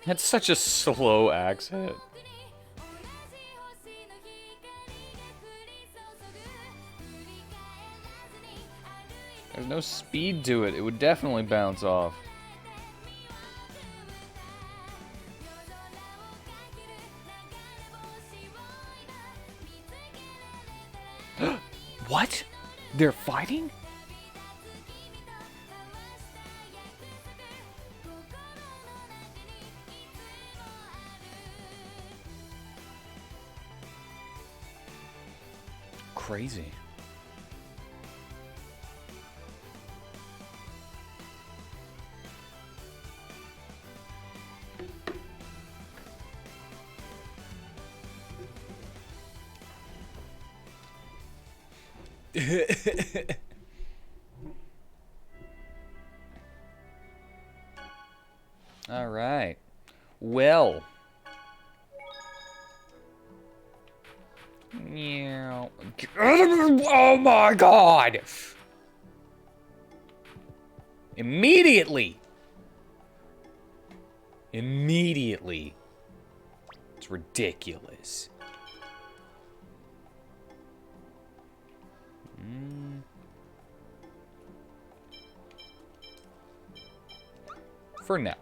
That's such a slow accent. There's no speed to it. It would definitely bounce off. What? They're fighting? Crazy. All right. Well. Yeah. Oh my God! Immediately. Immediately. It's ridiculous. For now.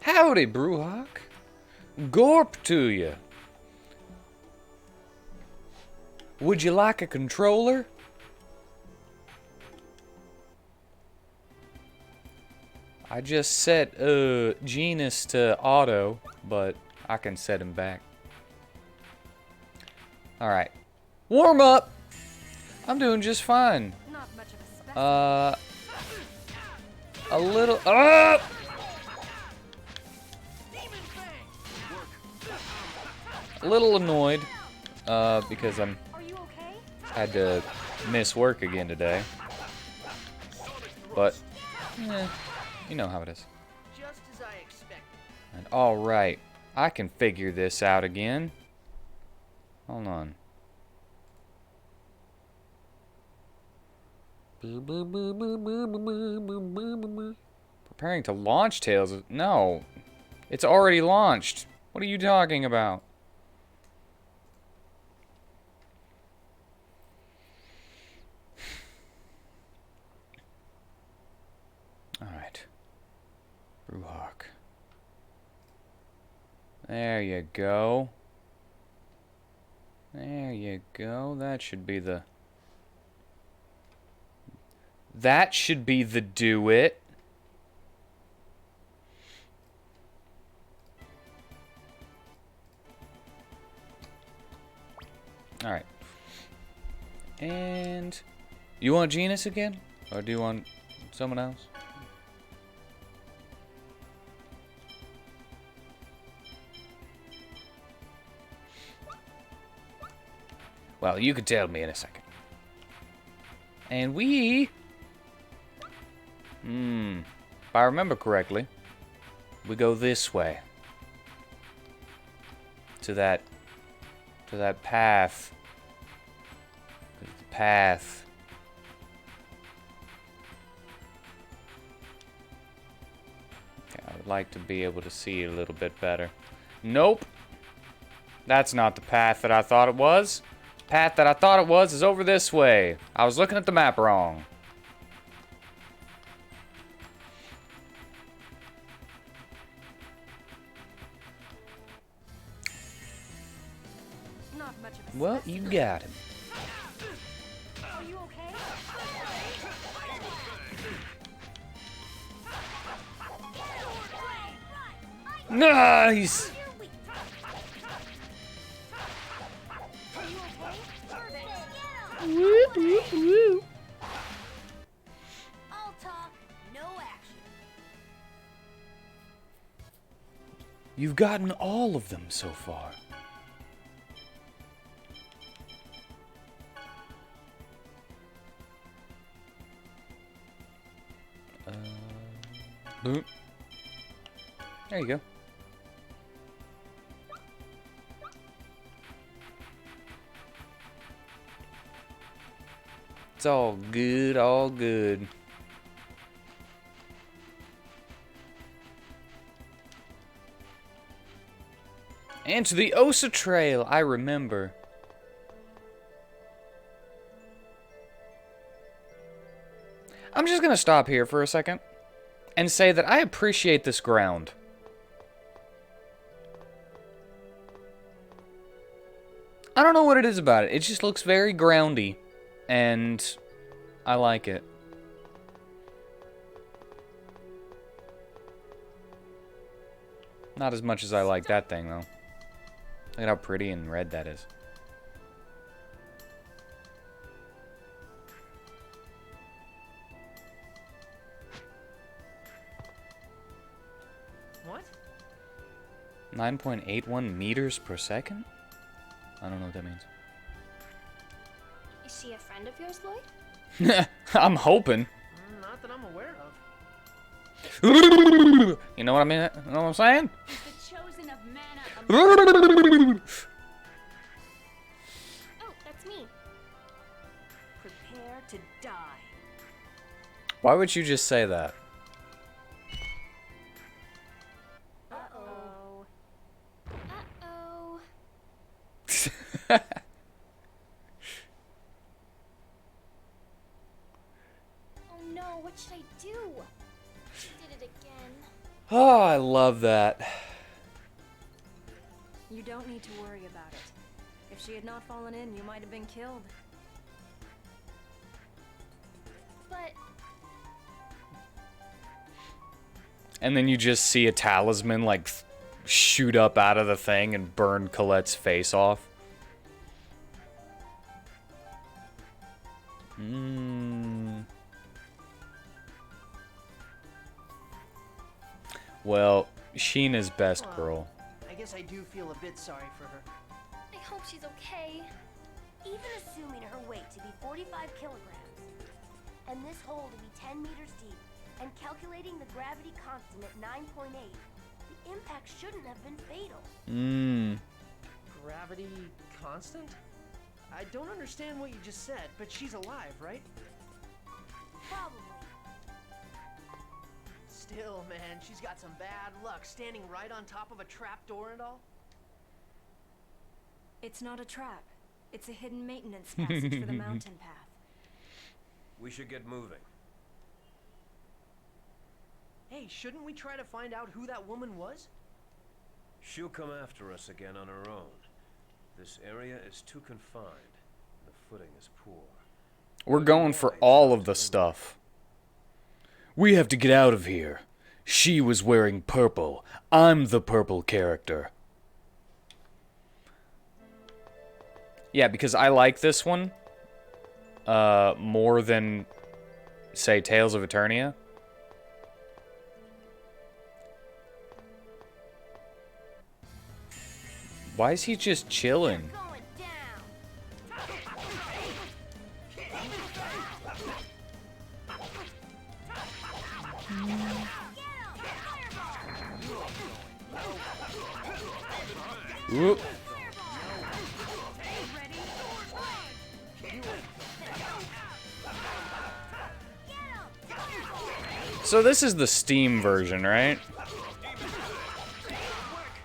Howdy, Brewhawk. Gorp to you. Would you like a controller? I just set Genus to auto, but I can set him back. Alright. Warm up! I'm doing just fine. A little... A little annoyed, because I had to miss work again today. But, you know how it is. Just as I expected. And alright, I can figure this out again. Hold on. Preparing to launch Tails. No, it's already launched. What are you talking about? Alright. Brewhawk. There you go. There you go. That should be the... That should be the do it. Alright. And... You want Genus again? Or do you want someone else? Well, you can tell me in a second. And we... If I remember correctly, we go this way. To that path. The path. Okay, I would like to be able to see a little bit better. Nope. That's not the path that I thought it was. The path that I thought it was is over this way. I was looking at the map wrong. Well, you got him. Are you okay? Nice! Woo, woo, woo. You've gotten all of them so far. Boop. There you go. It's all good, all good. And to the Osa Trail, I remember. I'm just gonna stop here for a second and say that I appreciate this ground. I don't know what it is about it. It just looks very groundy, and I like it. Not as much as I like that thing, though. Look at how pretty and red that is. What? 9.81 meters per second? I don't know what that means. Is she a friend of yours, Lloyd? I'm hoping. Not that I'm aware of. You know what I mean? You know what I'm saying? Is the chosen of mana Oh, that's me. Prepare to die. Why would you just say that? Uh-oh. Uh-oh. Oh no, what should I do? She did it again. Oh, I love that. You don't need to worry about it. If she had not fallen in, you might have been killed. But And then you just see a talisman, like, shoot up out of the thing and burn Colette's face off. Well, Sheena's best girl. I guess I do feel a bit sorry for her. I hope she's okay. Even assuming her weight to be 45 kilograms, and this hole to be 10 meters deep, and calculating the gravity constant at 9.8, the impact shouldn't have been fatal. Gravity constant? I don't understand what you just said, but she's alive, right? Probably. Still, man, she's got some bad luck standing right on top of a trapdoor and all. It's not a trap. It's a hidden maintenance passage for the mountain path. We should get moving. Hey, shouldn't we try to find out who that woman was? She'll come after us again on her own. This area is too confined. The footing is poor. We're going for all of the stuff. We have to get out of here. She was wearing purple. I'm the purple character. Yeah, because I like this one more than, say, Tales of Eternia. Why is he just chilling? Going down. Whoop. So this is the Steam version, right?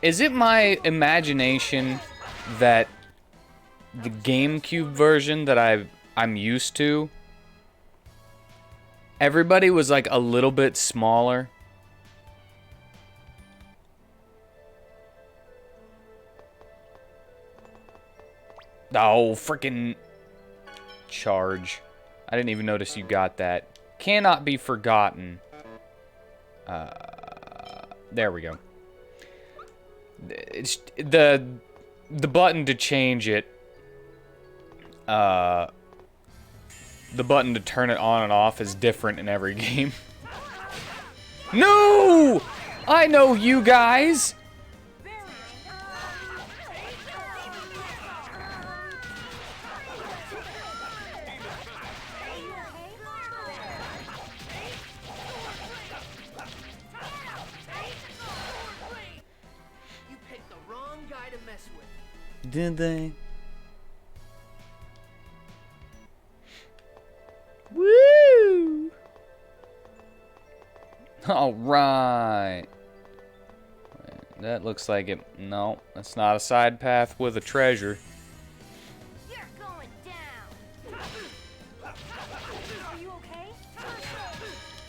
Is it my imagination that the GameCube version that I'm used to, everybody was like a little bit smaller? Oh, freaking charge. I didn't even notice you got that. Cannot be forgotten. There we go. It's the button to change it. The button to turn it on and off is different in every game. No! I know you guys! Did they? Woo! All right. That looks like it. No, that's not a side path with a treasure. You're going down. Are you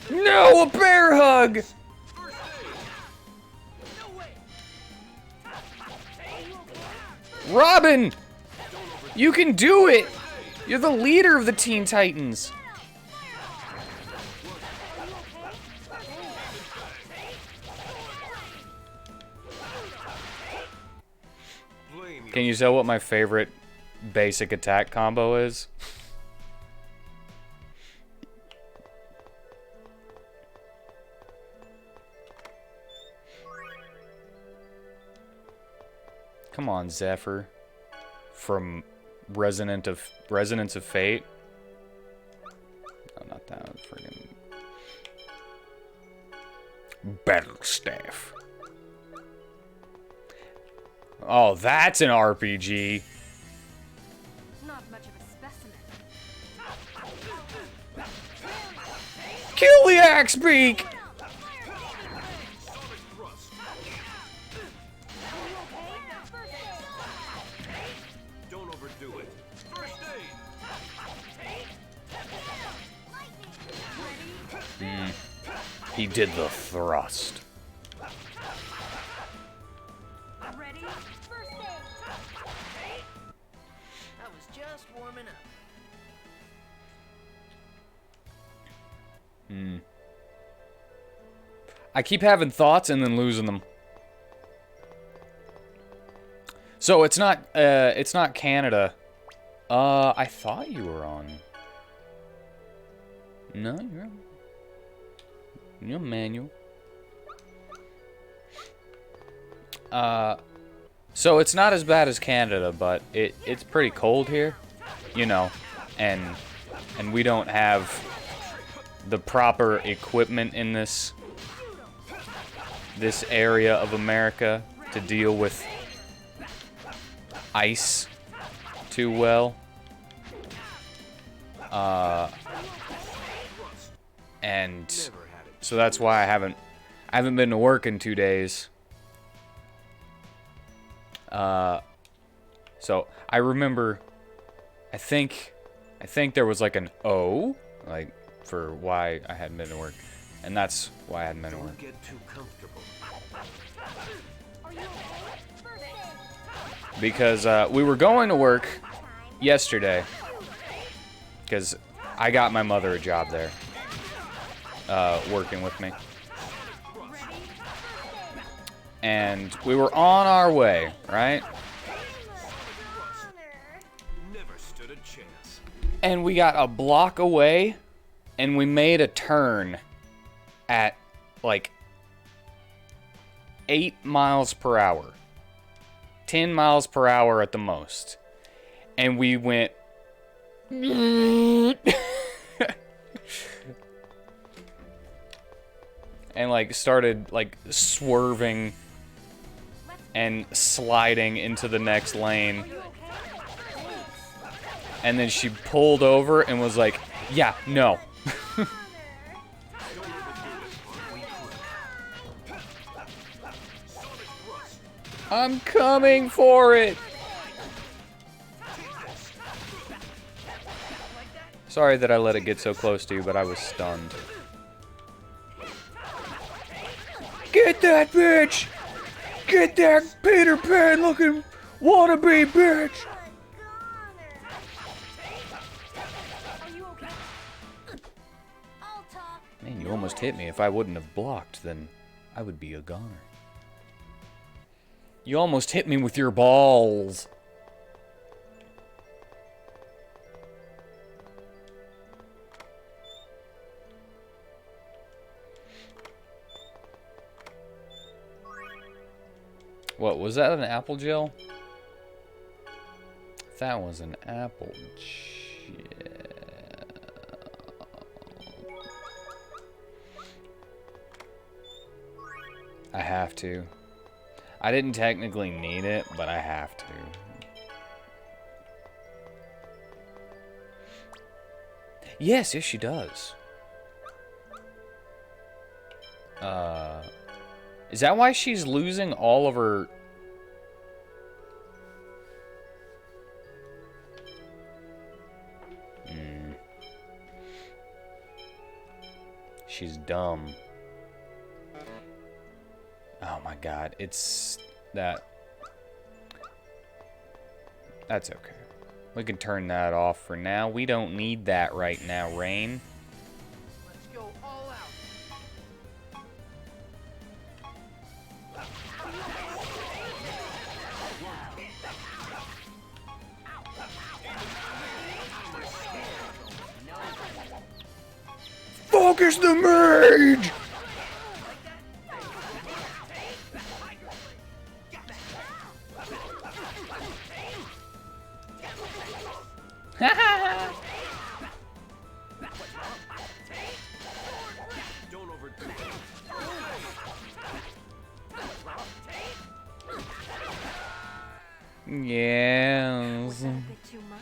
okay? No, a bear hug! Robin! You can do it! You're the leader of the Teen Titans. Can you tell what my favorite basic attack combo is? Come on, Zephyr. From Resonance of Fate. No, not that one. Friggin' Battle Staff. Oh, that's an RPG. Not much of a specimen. Kill the axe beak! Don't overdo it. First aid. He did the thrust. Ready? First aid. I was just warming up. I keep having thoughts and then losing them. So it's not Canada. I thought you were on. No, you're manual. So it's not as bad as Canada, but it's pretty cold here, you know, and we don't have the proper equipment in this area of America to deal with ice too well. And so that's why I haven't been to work in 2 days. So I remember, I think there was like an O, like, for why I hadn't been to work, and that's why I hadn't been to work. Don't get too comfortable. Because we were going to work yesterday, because I got my mother a job there, working with me. And we were on our way, right? Never stood a chance. And we got a block away, and we made a turn at, like, 8 miles per hour. 10 miles per hour at the most. And we went... and, like, started, like, swerving and sliding into the next lane. And then she pulled over and was like, yeah, no. I'm coming for it. Sorry that I let it get so close to you, but I was stunned. Get that bitch! Get that Peter Pan looking wannabe bitch! Man, you almost hit me. If I wouldn't have blocked, then I would be a goner. You almost hit me with your balls. What, was that an apple gel? That was an apple gel. I have to. I didn't technically need it, but I have to. Yes, yes, she does. Is that why she's losing all of her... She's dumb. Oh my god, it's that. That's okay. We can turn that off for now. We don't need that right now, Rain. Let's go all out. Focus the mage! Don't overdo it. Yes. Was that a bit too much?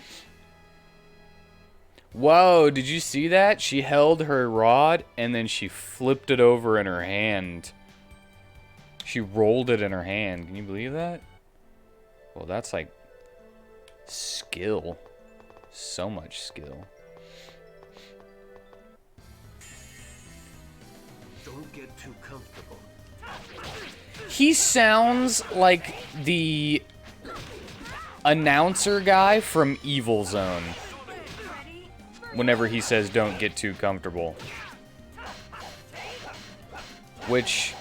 Whoa, did you see that? She held her rod and then she flipped it over in her hand. She rolled it in her hand. Can you believe that? Well, that's like skill. So much skill. Don't get too comfortable. He sounds like the announcer guy from Evil Zone. Whenever he says don't get too comfortable. Which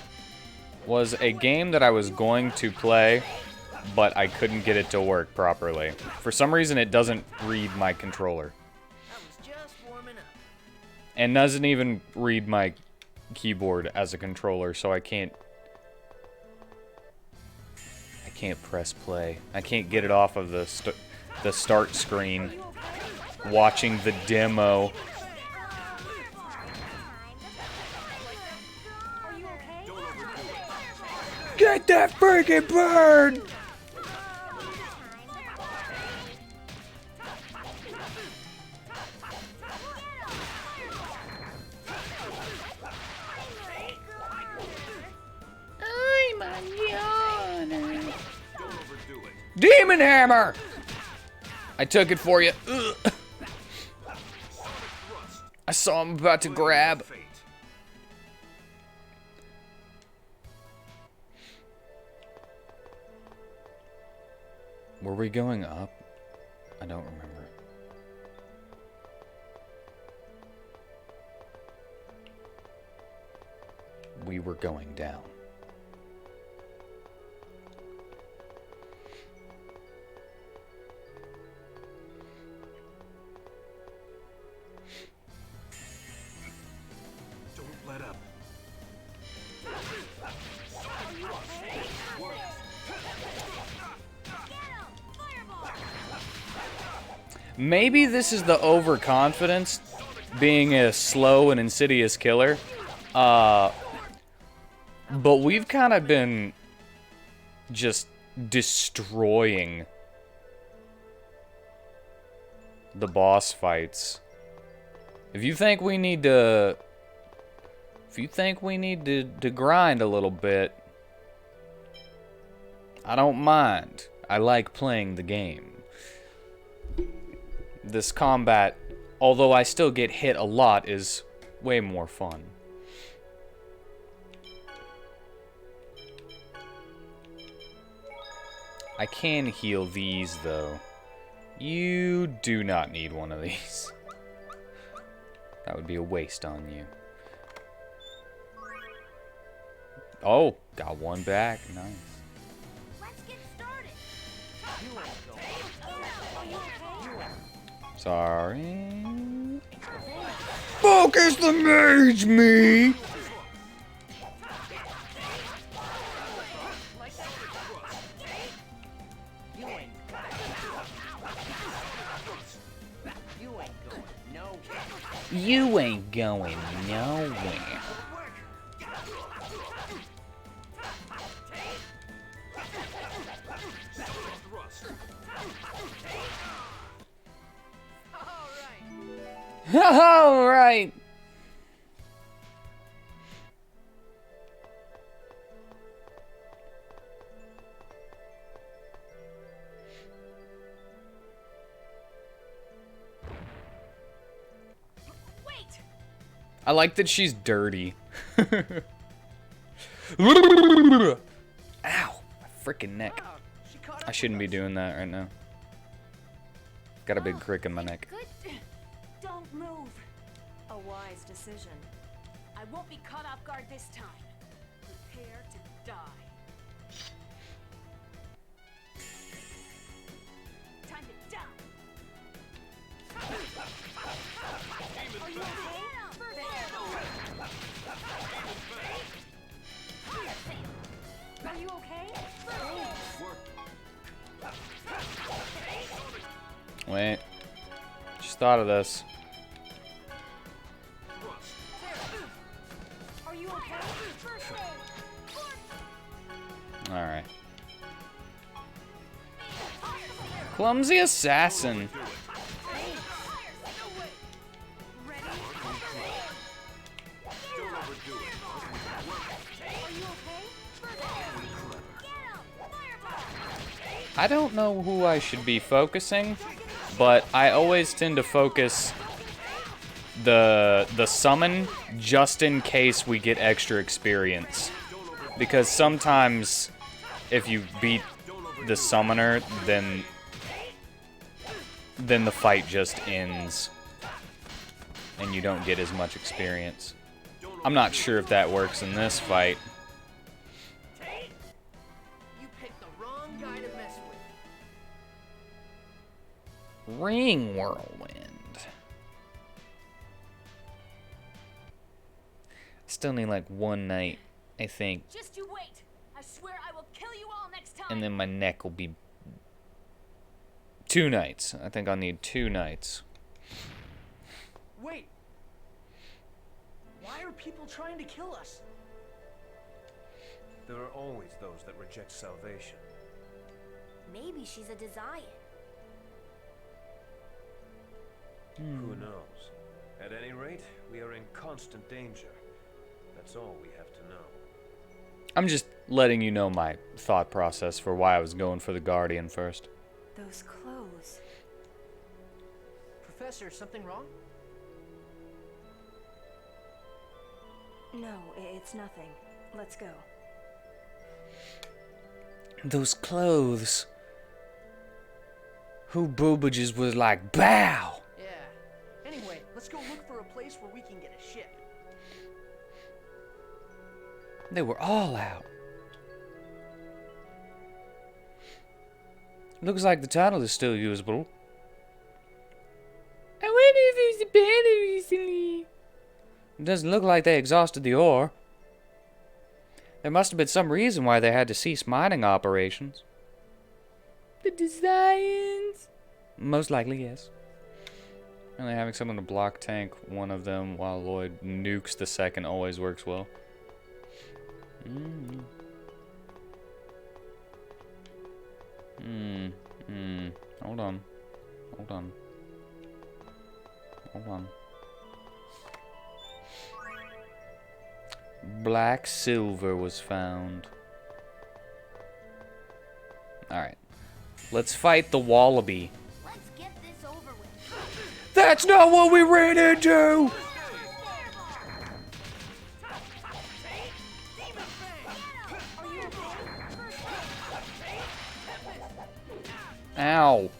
was a game that I was going to play, but I couldn't get it to work properly. For some reason it doesn't read my controller. I was just warming up. And doesn't even read my keyboard as a controller, so I can't press play. I can't get it off of the start screen. Watching the demo. Are you okay? Get that freaking bird! I'm a yawner. Don't overdo it. Demon hammer! I took it for you. Ugh. I saw him about to grab. Fate. Were we going up? I don't remember. We were going down. Don't let up. Maybe this is the overconfidence, being a slow and insidious killer. But we've kind of been just destroying the boss fights. If you think we need to grind a little bit, I don't mind. I like playing the game. This combat, although I still get hit a lot, is way more fun. I can heal these, though. You do not need one of these. That would be a waste on you. Oh, got one back. Nice. Let's get started. Sorry. Focus the mage, me! You ain't going nowhere. All right. Wait! I like that she's dirty. Ow, my freaking neck. Wow, she caught up I shouldn't be with us. doing that right now. Got a big crick in my neck. Good. Don't move. A wise decision. I won't be caught off guard this time. Prepare to die. Time to die. Are you okay? Are you okay? Wait. Just thought of this. Are you okay? Alright. Clumsy assassin. I don't know who I should be focusing, but I always tend to focus the summon just in case we get extra experience. Because sometimes if you beat the summoner, then the fight just ends and you don't get as much experience. I'm not sure if that works in this fight. You picked the wrong guy to mess with. Ring Whirlwind. Still need like one night, I think. Just you wait. I swear I will kill you all next time. And then my neck will be 2 nights. I think I'll need 2 nights. Wait. Why are people trying to kill us? There are always those that reject salvation. Maybe she's a Desian. Who knows? At any rate, we are in constant danger. That's all we have to know. I'm just letting you know my thought process for why I was going for the Guardian first. Those clothes. Professor, something wrong? No, it's nothing. Let's go. Those clothes. Who boobages was like, bow! Yeah. Anyway, let's go look for a place where we can get a ship. They were all out. Looks like the tunnel is still usable. I wonder if there's a battle recently. It doesn't look like they exhausted the ore. There must have been some reason why they had to cease mining operations. The designs? Most likely, yes. And having someone to block tank one of them while Lloyd nukes the second always works well. Hold on. Hold on. Hold on. Black silver was found. Alright. Let's fight the wallaby. Let's get this over with. That's not what we ran into! Ow.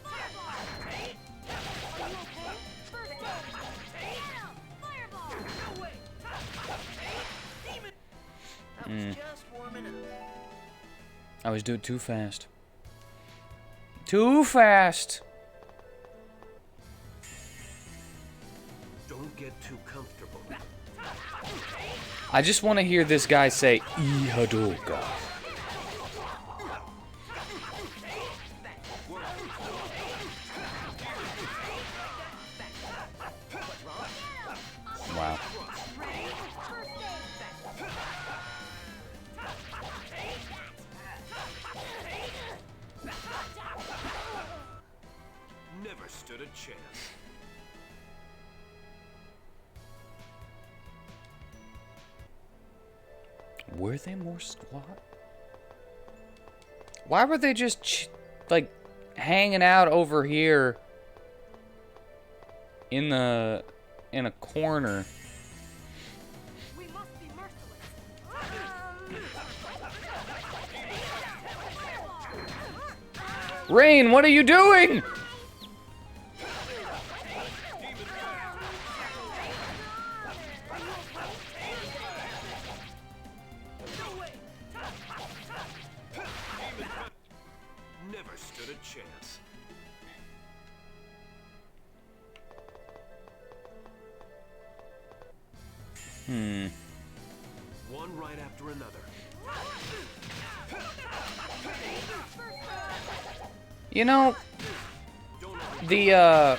I was just warming up. I was doing too fast. Too fast! Don't get too comfortable. I just want to hear this guy say, Ihadoga. Wow. Never stood a chance. Were they more squat? Why were they just, like, hanging out over here in a corner? We must be merciless. Rain, what are you doing? Never stood a chance. One right after another. You know, the,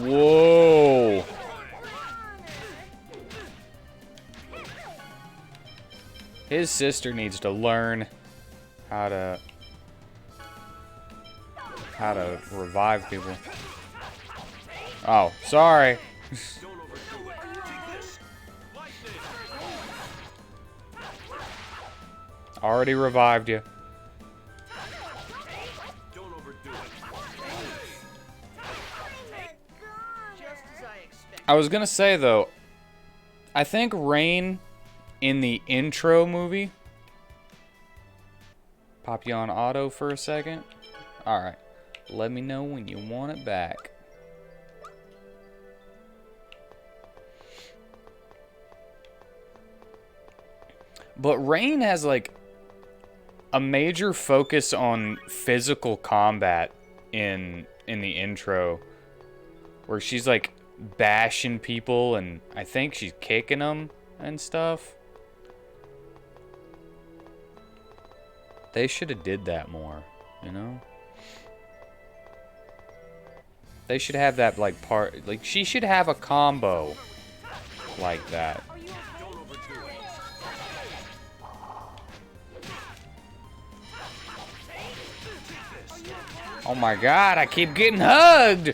whoa. His sister needs to learn how to revive people. Oh, sorry. Don't overdo it. Take this. Lightning. Already revived you. Don't overdo it. Just as I expected. I was gonna say though, I think Rain in the intro movie. Pop you on auto for a second. Alright. Let me know when you want it back. But Rain has like a major focus on physical combat in the intro, where she's like bashing people and I think she's kicking them and stuff. They should have did that more, you know? They should have that like part, like she should have a combo like that. Don't overdo it. Oh my god, I keep getting hugged!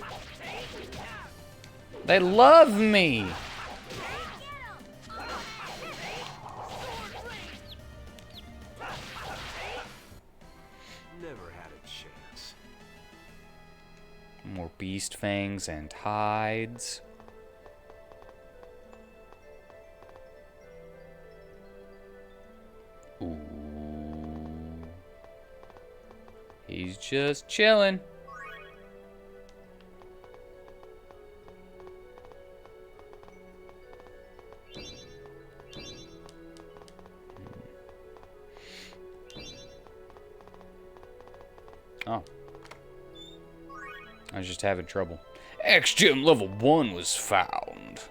They love me! Never had a chance. More beast fangs and hides. Ooh. He's just chilling. Oh. I was just having trouble. X-Gem level 1 was found.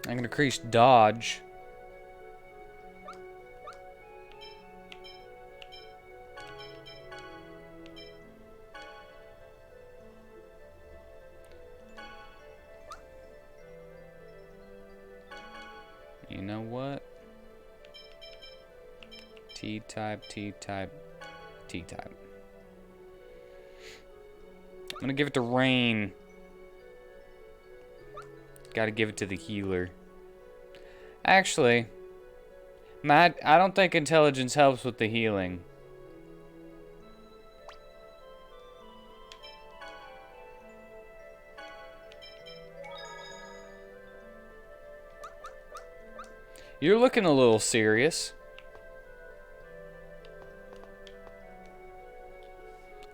I can increase dodge. You know what? T-type, T-type, T-type. I'm gonna give it to Rain. Gotta give it to the healer. Actually, Matt, I don't think intelligence helps with the healing. You're looking a little serious.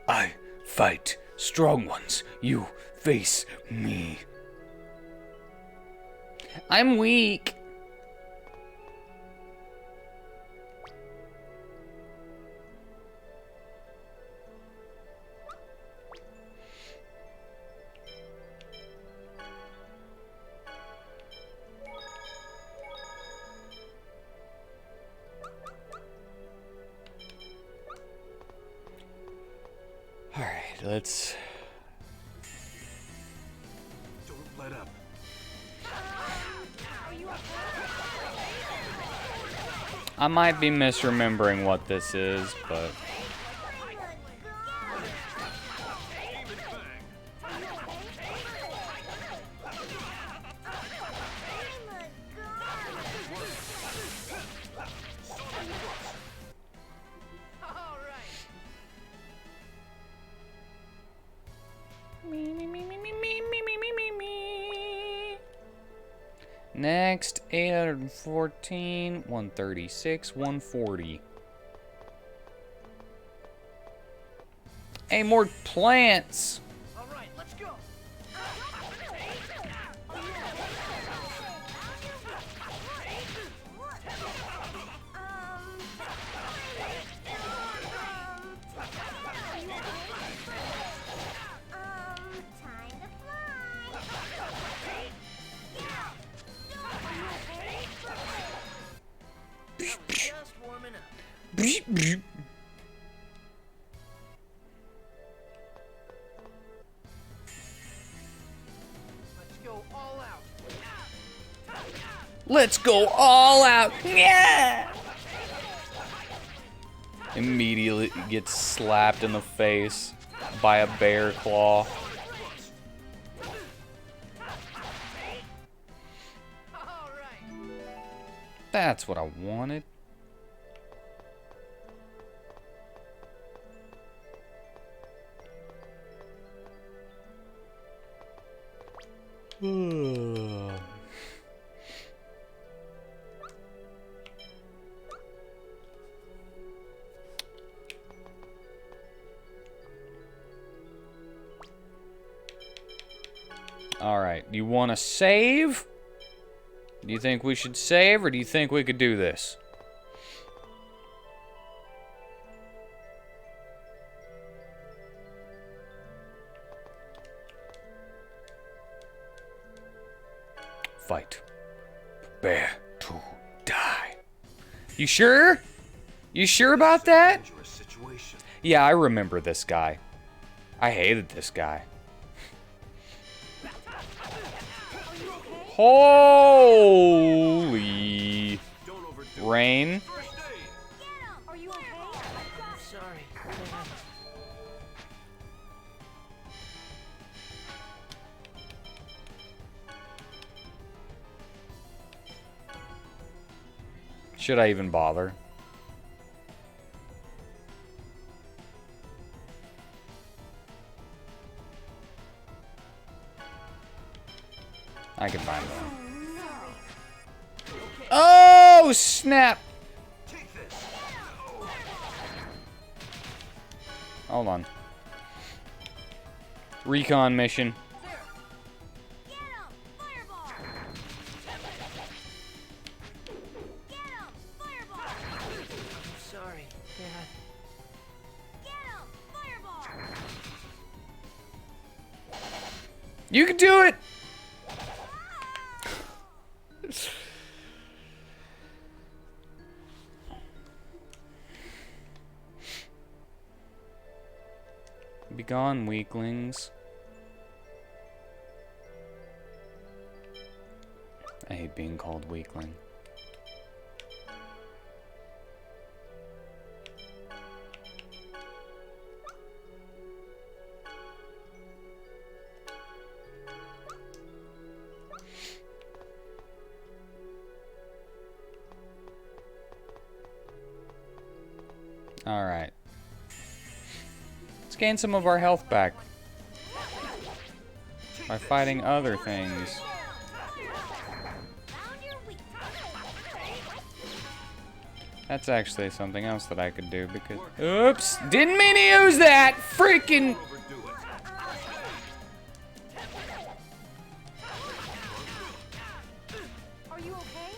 I fight strong ones. You face me. I'm weak. All right, let's... Don't let up. I might be misremembering what this is, but... Next, 814, 136, 140. Hey, more plants! Alright, let's go! Time to fly. Just warming up. Let's go all out. Let's go all out! Yeah! Immediately gets slapped in the face by a bear claw. That's what I wanted. Alright, do you want to save? Do you think we should save, or do you think we could do this? Fight. Prepare to die. You sure? You sure about that? Yeah, I remember this guy. I hated this guy. Holy rain. Are you okay? Sorry. Should I even bother? I can find one. Oh, snap! Hold on. Recon mission. Sorry, Dad. You can do it! Be gone, weaklings. I hate being called weakling. All right. Let's gain some of our health back by fighting other things. That's actually something else that I could do because... Oops! Didn't mean to use that! Freaking... Are you okay?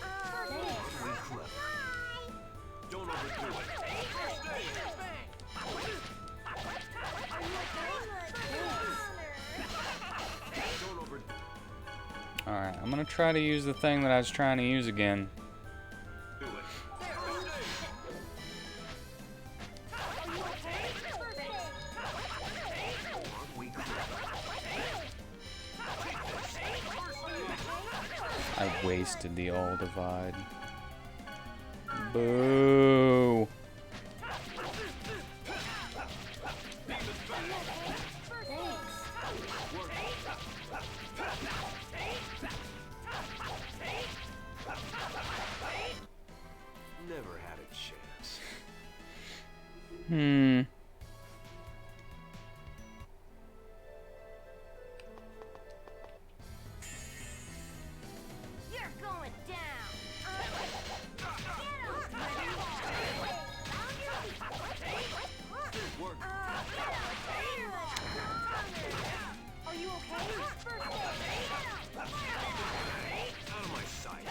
Don't overdo it. Don't overdo it. Alright, I'm gonna try to use the thing that I was trying to use again. Do it. I wasted the all divide. Boo. Never had a chance. You're going down. Are you okay? First Out of my sight.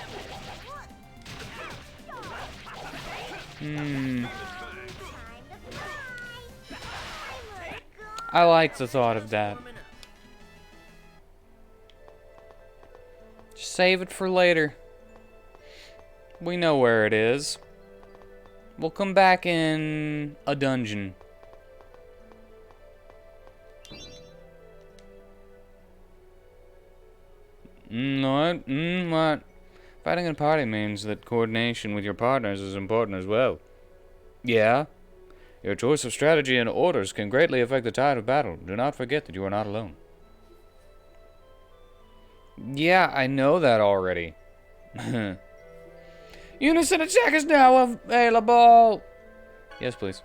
I like the thought of that. Just save it for later. We know where it is. We'll come back in a dungeon. What? Fighting in a party means that coordination with your partners is important as well. Yeah. Your choice of strategy and orders can greatly affect the tide of battle. Do not forget that you are not alone. Yeah, I know that already. Unison attack is now available! Yes, please.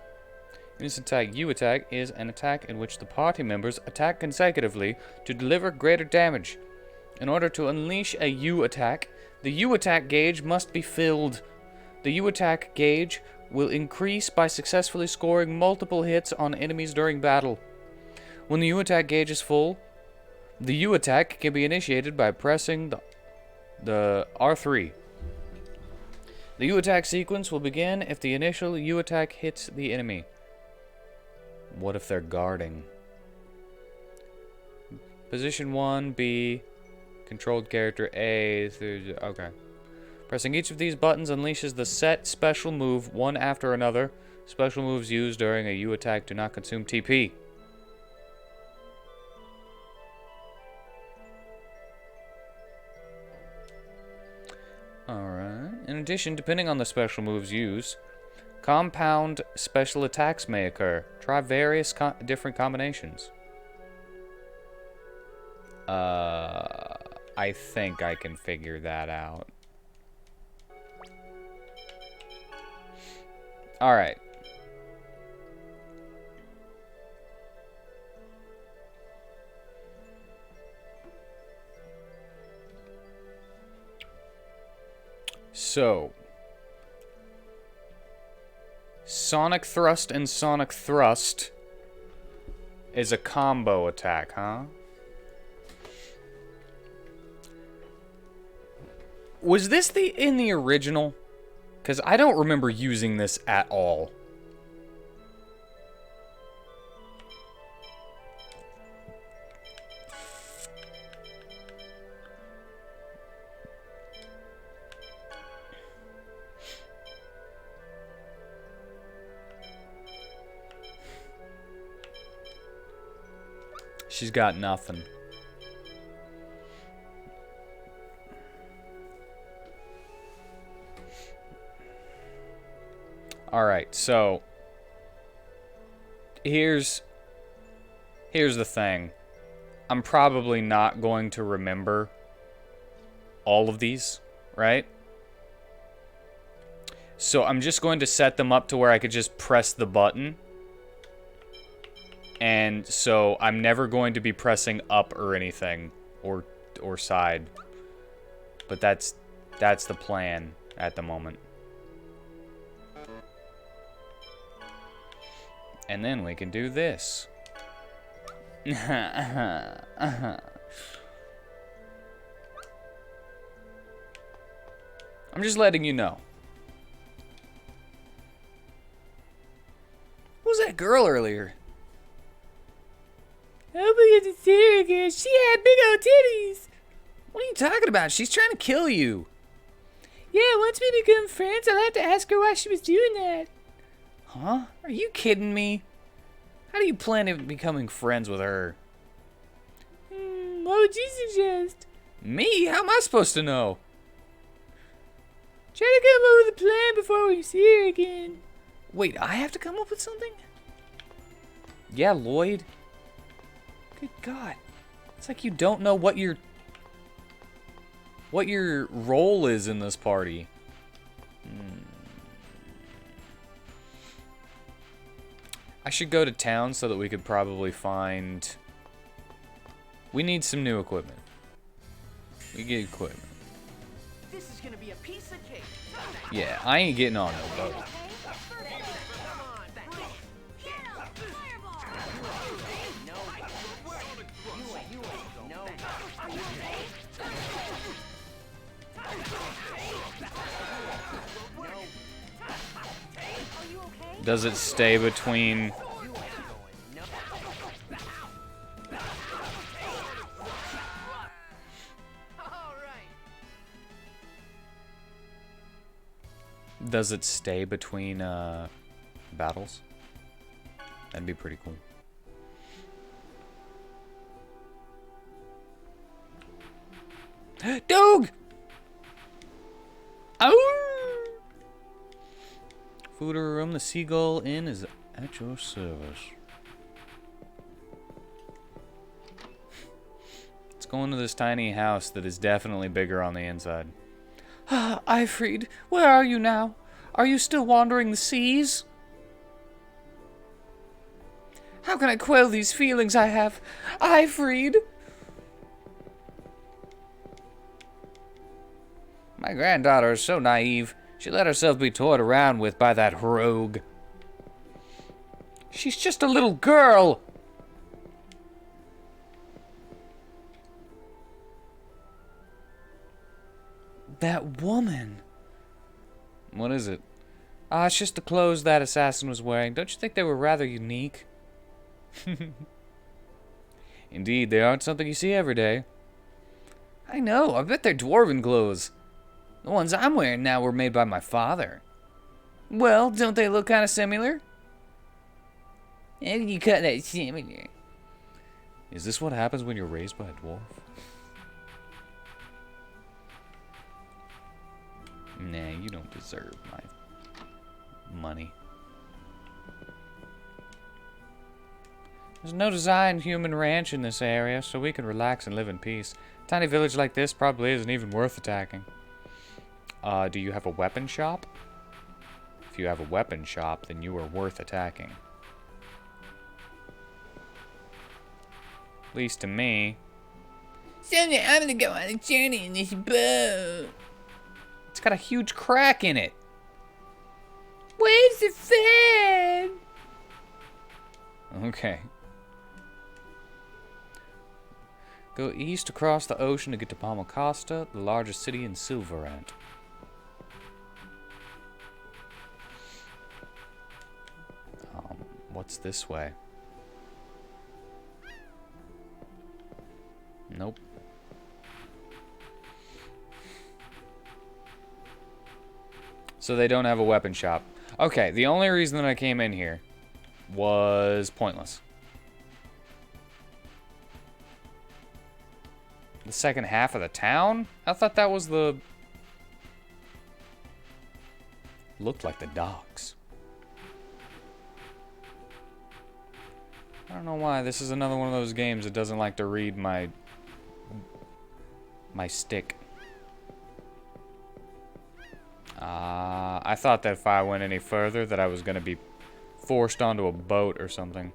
Unison attack U attack is an attack in which the party members attack consecutively to deliver greater damage. In order to unleash a U attack, the U attack gauge must be filled. The U attack gauge will increase by successfully scoring multiple hits on enemies during battle. When the U attack gauge is full, the U attack can be initiated by pressing the R3. The U attack sequence will begin if the initial U attack hits the enemy. What if they're guarding? Position 1, B, controlled character A, okay. Pressing each of these buttons unleashes the set special move one after another. Special moves used during a U attack do not consume TP. Alright. In addition, depending on the special moves used, compound special attacks may occur. Try various different combinations. I think I can figure that out. Alright. So, Sonic Thrust and Sonic Thrust is a combo attack, huh? Was this in the original? Because I don't remember using this at all. She's got nothing. Alright, so here's the thing. I'm probably not going to remember all of these, right? So I'm just going to set them up to where I could just press the button. And so I'm never going to be pressing up or anything, or side. But that's the plan at the moment. And then we can do this. I'm just letting you know. Who was that girl earlier? Oh, at the Sarah girl. She had big old titties. What are you talking about? She's trying to kill you. Yeah, once we become friends, I'll have to ask her why she was doing that. Huh? Are you kidding me? How do you plan on becoming friends with her? What would you suggest? Me? How am I supposed to know? Try to come up with a plan before we see her again. Wait, I have to come up with something? Yeah, Lloyd. Good God. It's like you don't know what your role is in this party. I should go to town so that we could probably find... We need some new equipment. We get equipment. This is gonna be a piece of cake. Yeah, I ain't getting on no boat. Come on, thanks. No. You ain't. No. Are you okay? Does it stay between... Does it stay between battles? That'd be pretty cool. Dog! Oh! Food or room, the Seagull Inn is at your service. Let's go into this tiny house that is definitely bigger on the inside. Ah, Eifried, where are you now? Are you still wandering the seas? How can I quell these feelings I have? Eifried! My granddaughter is so naive. She let herself be toyed around with by that rogue. She's just a little girl! That woman. What is it? Ah, it's just the clothes that assassin was wearing. Don't you think they were rather unique? Indeed, they aren't something you see every day. I know, I bet they're dwarven clothes. The ones I'm wearing now were made by my father. Well, don't they look kind of similar? How can you cut that similar? Is this what happens when you're raised by a dwarf? Nah, you don't deserve my money. There's no designed human ranch in this area, so we can relax and live in peace. A tiny village like this probably isn't even worth attacking. Do you have a weapon shop? If you have a weapon shop, then you are worth attacking. At least to me. Someday I'm gonna go on a journey in this boat. It's got a huge crack in it. Where's the fan? Okay. Go east across the ocean to get to Palmacosta, the largest city in Silverant. What's this way? Nope. So they don't have a weapon shop. Okay, the only reason that I came in here was pointless. The second half of the town? I thought that was the... Looked like the docks. I don't know why. This is another one of those games that doesn't like to read my stick. I thought that if I went any further that I was going to be forced onto a boat or something.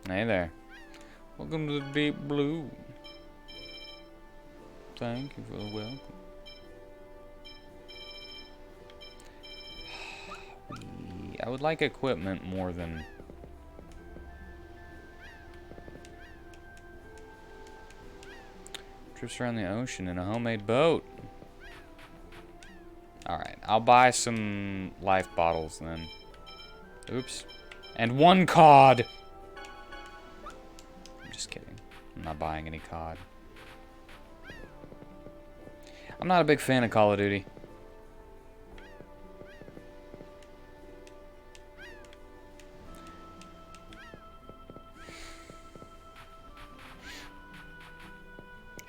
Hey there. Welcome to the Deep Blue. Thank you for the welcome. I would like equipment more than... Trips around the ocean in a homemade boat. Alright, I'll buy some life bottles then. Oops. And one cod! I'm just kidding. I'm not buying any cod. I'm not a big fan of Call of Duty.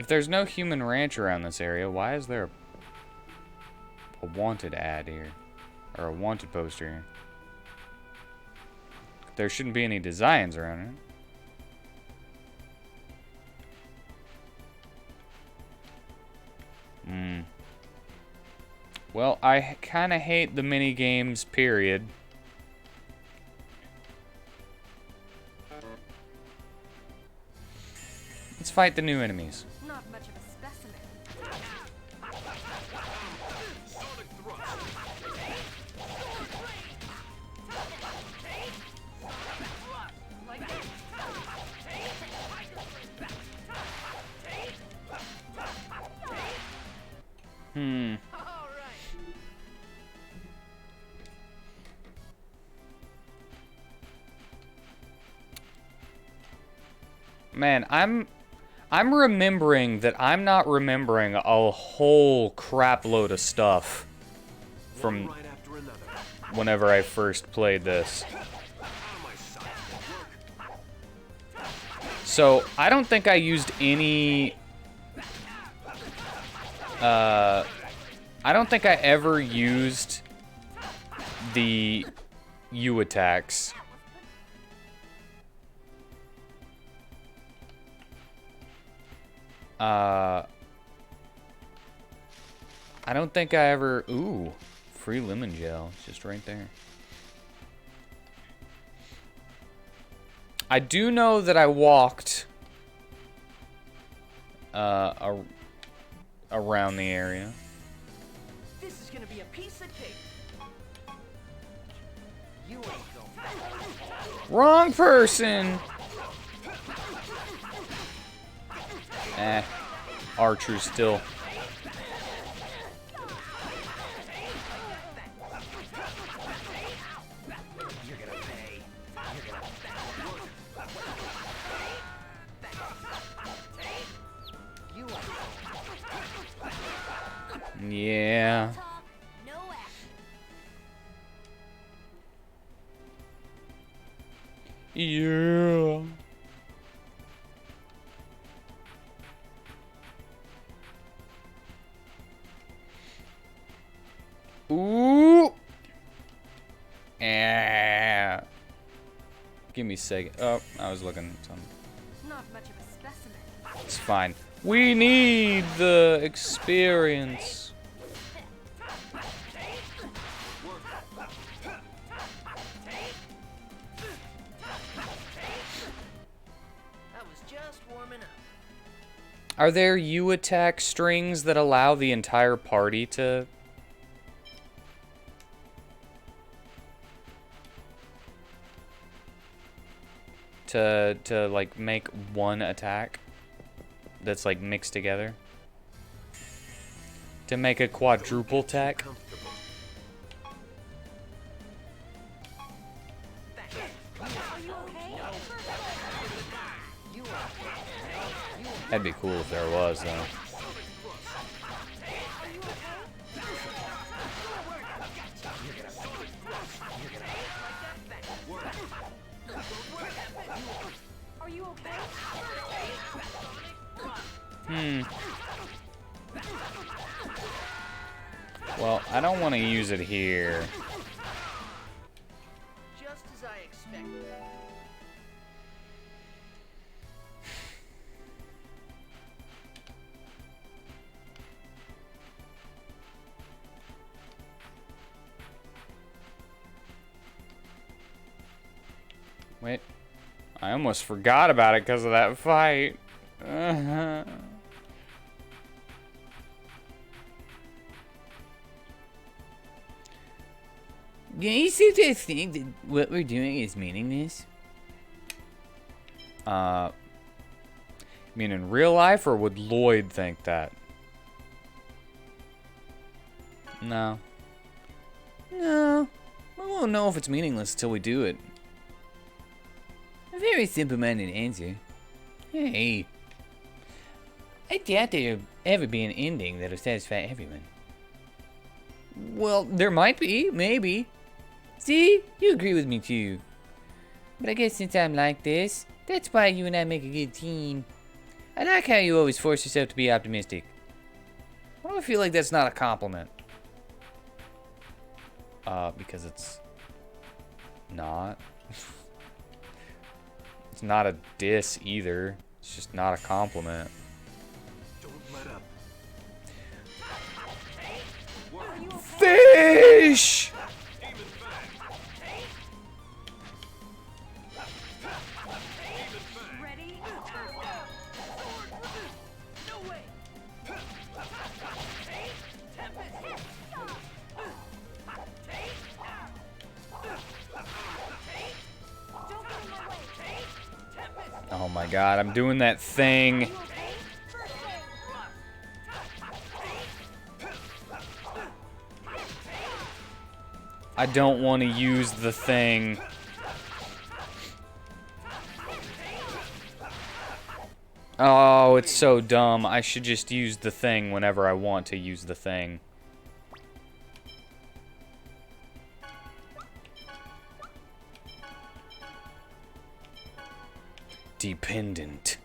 If there's no human ranch around this area, why is there a wanted ad here? Or a wanted poster here? There shouldn't be any designs around it. Well, I kind of hate the mini games, period. Let's fight the new enemies. Not much of a specimen. Man, I'm remembering that I'm not remembering a whole crap load of stuff from Right after another. whenever I first played this. So, I don't think I used any... I don't think I ever used the U attacks. I don't think I ever... Ooh, free lemon gel. It's just right there. I do know that I walked around the area. This is gonna be a piece of cake. You ain't going. Wrong person! Archer still. Yeah. Talk, no action. Yeah. Ooh. Yeah. Give me a second. Oh, I was looking at something. Not much of a specimen. It's fine. We need the experience. I was just warming up. Are there U attack strings that allow the entire party to... to like make one attack that's like mixed together? To make a quadruple attack? Comfortable. That'd be cool if there was, though. Are you okay? Well, I don't want to use it here. Just as I expected. Wait. I almost forgot about it because of that fight. Do you seriously think that what we're doing is meaningless? You mean in real life, or would Lloyd think that? No. No. We won't know if it's meaningless until we do it. A very simple-minded answer. Hey. I doubt there'll ever be an ending that'll satisfy everyone. Well, there might be, maybe. See? You agree with me too. But I guess since I'm like this, that's why you and I make a good team. I like how you always force yourself to be optimistic. Why do I feel like that's not a compliment? Because it's not. It's not a diss either. It's just not a compliment. Don't let up. Fish! Ready? No way! Oh my god, I'm doing that thing. I don't want to use the thing. Oh, it's so dumb. I should just use the thing whenever I want to use the thing. Dependent.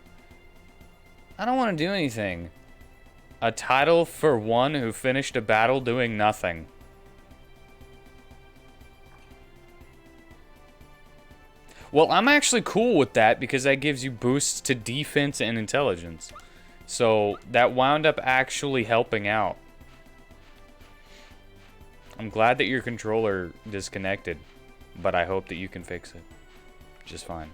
I don't want to do anything. A title for one who finished a battle doing nothing. Well, I'm actually cool with that because that gives you boosts to defense and intelligence. So that wound up actually helping out. I'm glad that your controller disconnected, but I hope that you can fix it just fine.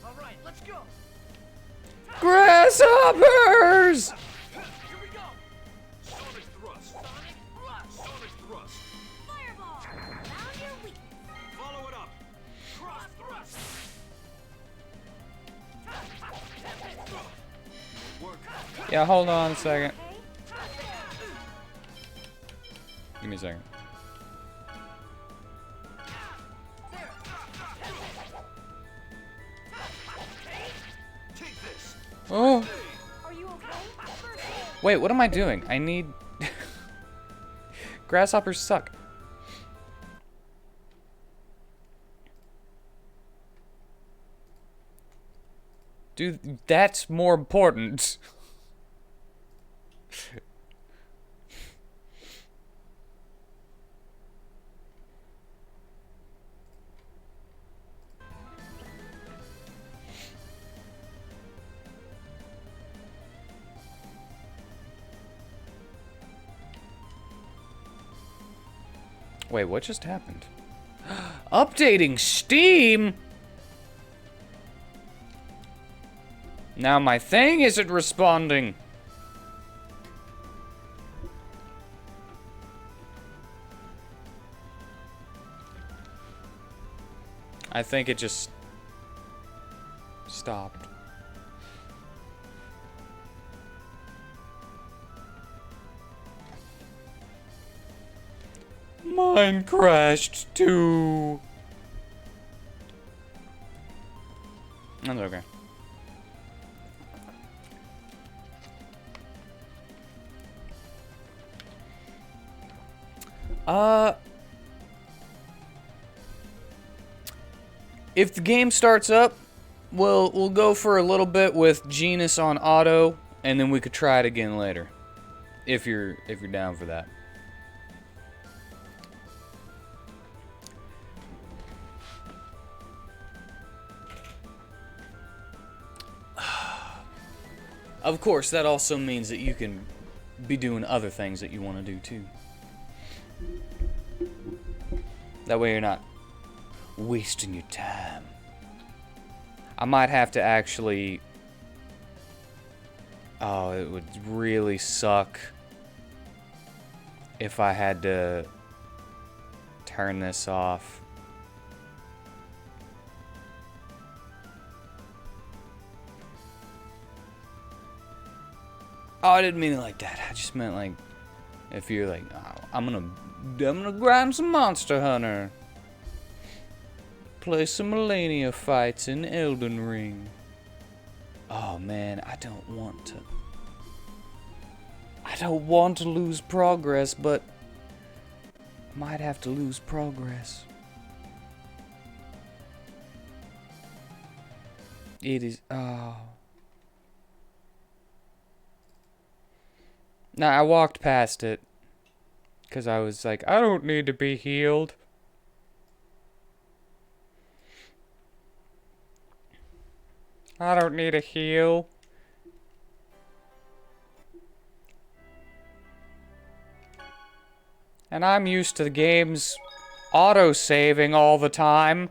All right, let's go. Grasshoppers! Here we go. Sonic thrust. Sonic thrust. Fireball! Found your weakness. Follow it up. Cross thrust. Work. Yeah, hold on a second. Okay? Give me a second. Take this. Oh! Are you okay? First aid. Wait, what am I doing? I need... Grasshoppers suck. Dude, that's more important. Wait, what just happened? Updating Steam? Now my thing isn't responding. I think it just stopped. Mine crashed too. That's okay. If the game starts up, we'll go for a little bit with Genus on auto, and then we could try it again later. If you're down for that. Of course, that also means that you can be doing other things that you want to do too. That way you're not wasting your time. I might have to actually... Oh, it would really suck if I had to turn this off. Oh, I didn't mean it like that. I just meant like, if you're like, oh, I'm gonna grind some Monster Hunter. Play some Millennia fights in Elden Ring. Oh man, I don't want to lose progress, but I might have to lose progress. It is. Oh. No, I walked past it. Because I was like, I don't need to be healed. I don't need a heal. And I'm used to the games auto-saving all the time.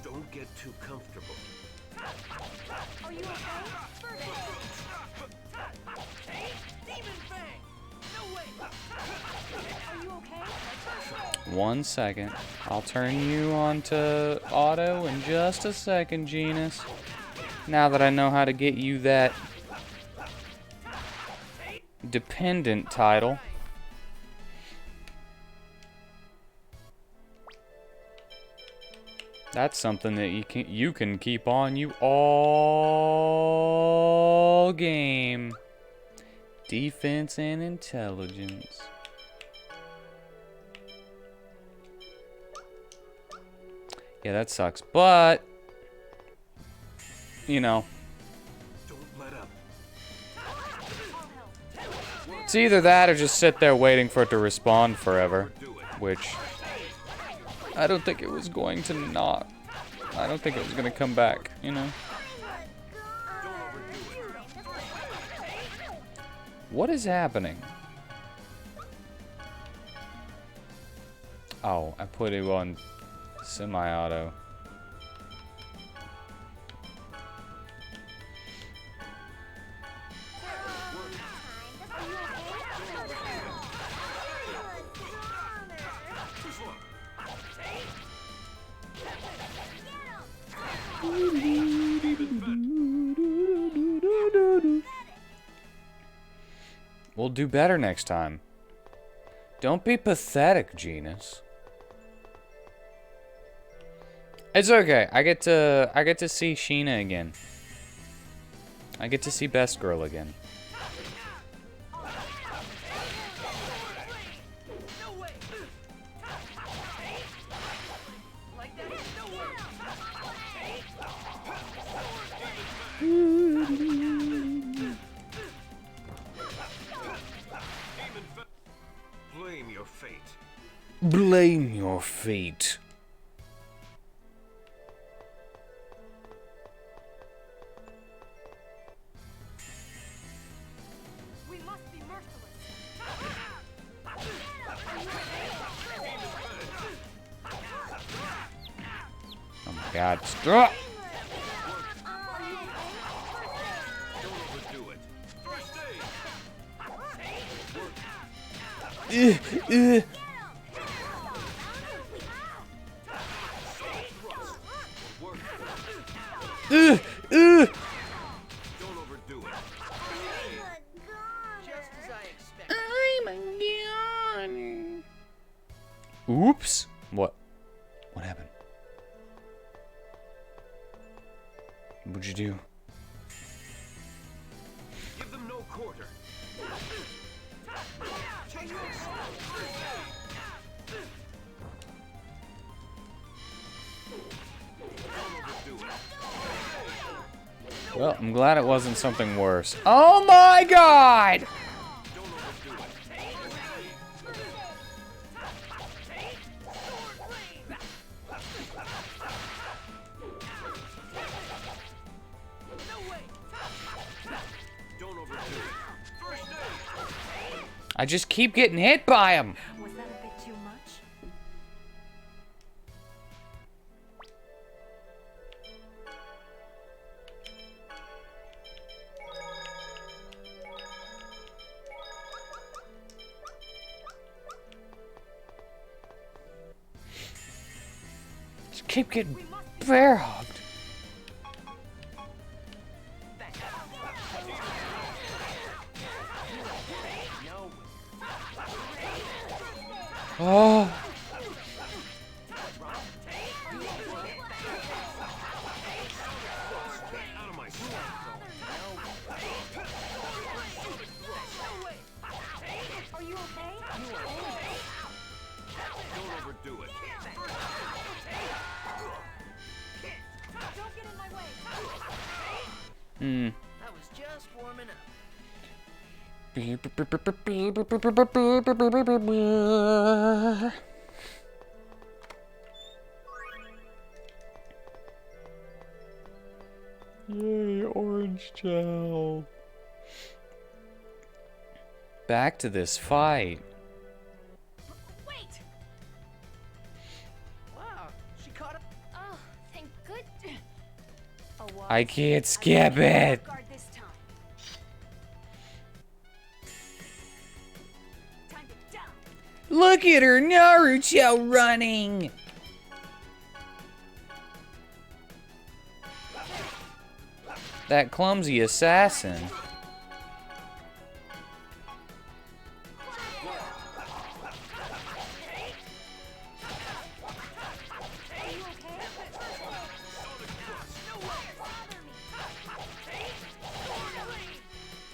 Don't get too comfortable. Are you okay? Hey, Demon Fang! No way! Are you okay? 1 second. I'll turn you on to auto in just a second, Genus. Now that I know how to get you that dependent title. That's something that you can keep on you all game. Defense and intelligence. Yeah, that sucks, but you know, Don't let up. it's either that or just sit there waiting for it to respawn forever, which I don't think it was going to not. I don't think it was going to come back, you know. What is happening? Oh, I put it on semi-auto. We'll do better next time. Don't be pathetic, Genus. It's okay. I get to see Sheena again. I get to see Best Girl again. No way! Like that? No way! Blame your fate. Blame your fate. We must be merciless. Oh my God! Stop! Don't overdo it. First aid. Don't overdo it. Just as I expected. Oops! What? What happened? What'd you do? Give them no quarter. Well, I'm glad it wasn't something worse. Oh my God! Don't overdo it. First aid. I just keep getting hit by him. Was that a bit too much? Just keep getting bear hugged. Oh. Out of my sight. Are you okay? Don't overdo it. Hmm. I was just warming up. Yay, orange gel. Back to this fight. Wait! Wow, she caught up. Oh, thank goodness. I can't skip it. Guard this time. Time to die. Look at her, Naruto running. That clumsy assassin.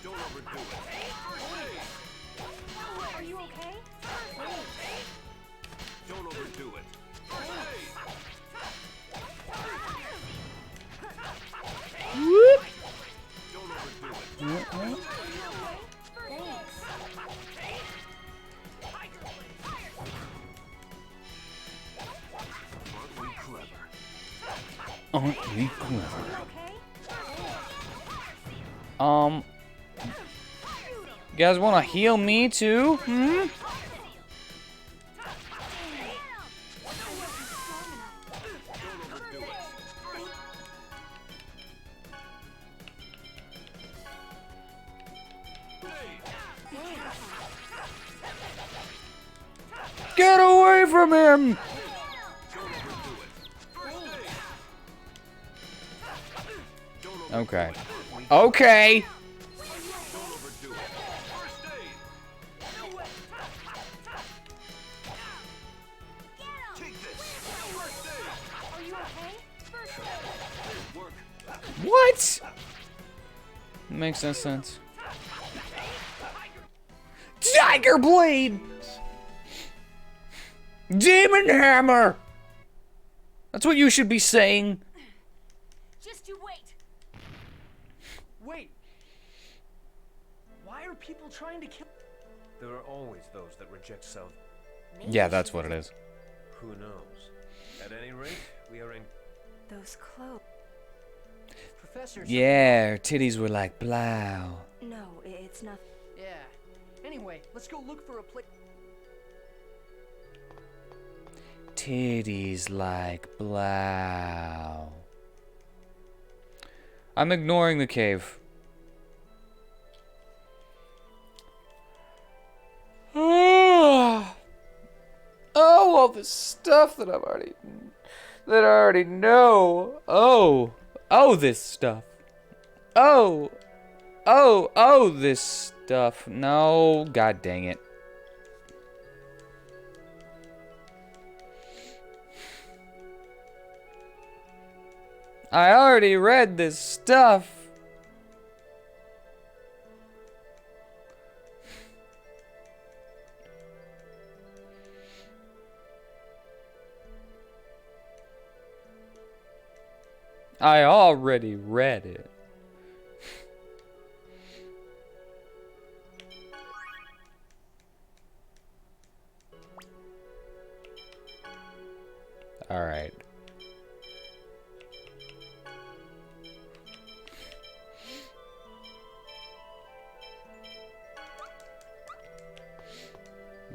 Don't overdo it. Are you okay? Don't overdo it. Whoop. Don't overdo it. Aren't we clever? Aren't we clever? Okay. You guys want to heal me too? Hmm? Get away from him! Okay. Okay! What? Makes no sense. Tiger Blade! Demon Hammer! That's what you should be saying. Just you wait. Wait. Why are people trying to kill? There are always those that reject South. Yeah, that's what it is. Who knows? At any rate, we are in. Those clothes. Professor. Yeah, her titties were like blow. No, it's not. Yeah. Anyway, let's go look for a place. Titties like blow. I'm ignoring the cave. Oh, all this stuff that I already know. Oh, this stuff. Oh, this stuff. No, god dang it. I already read this stuff. I already read it. All right.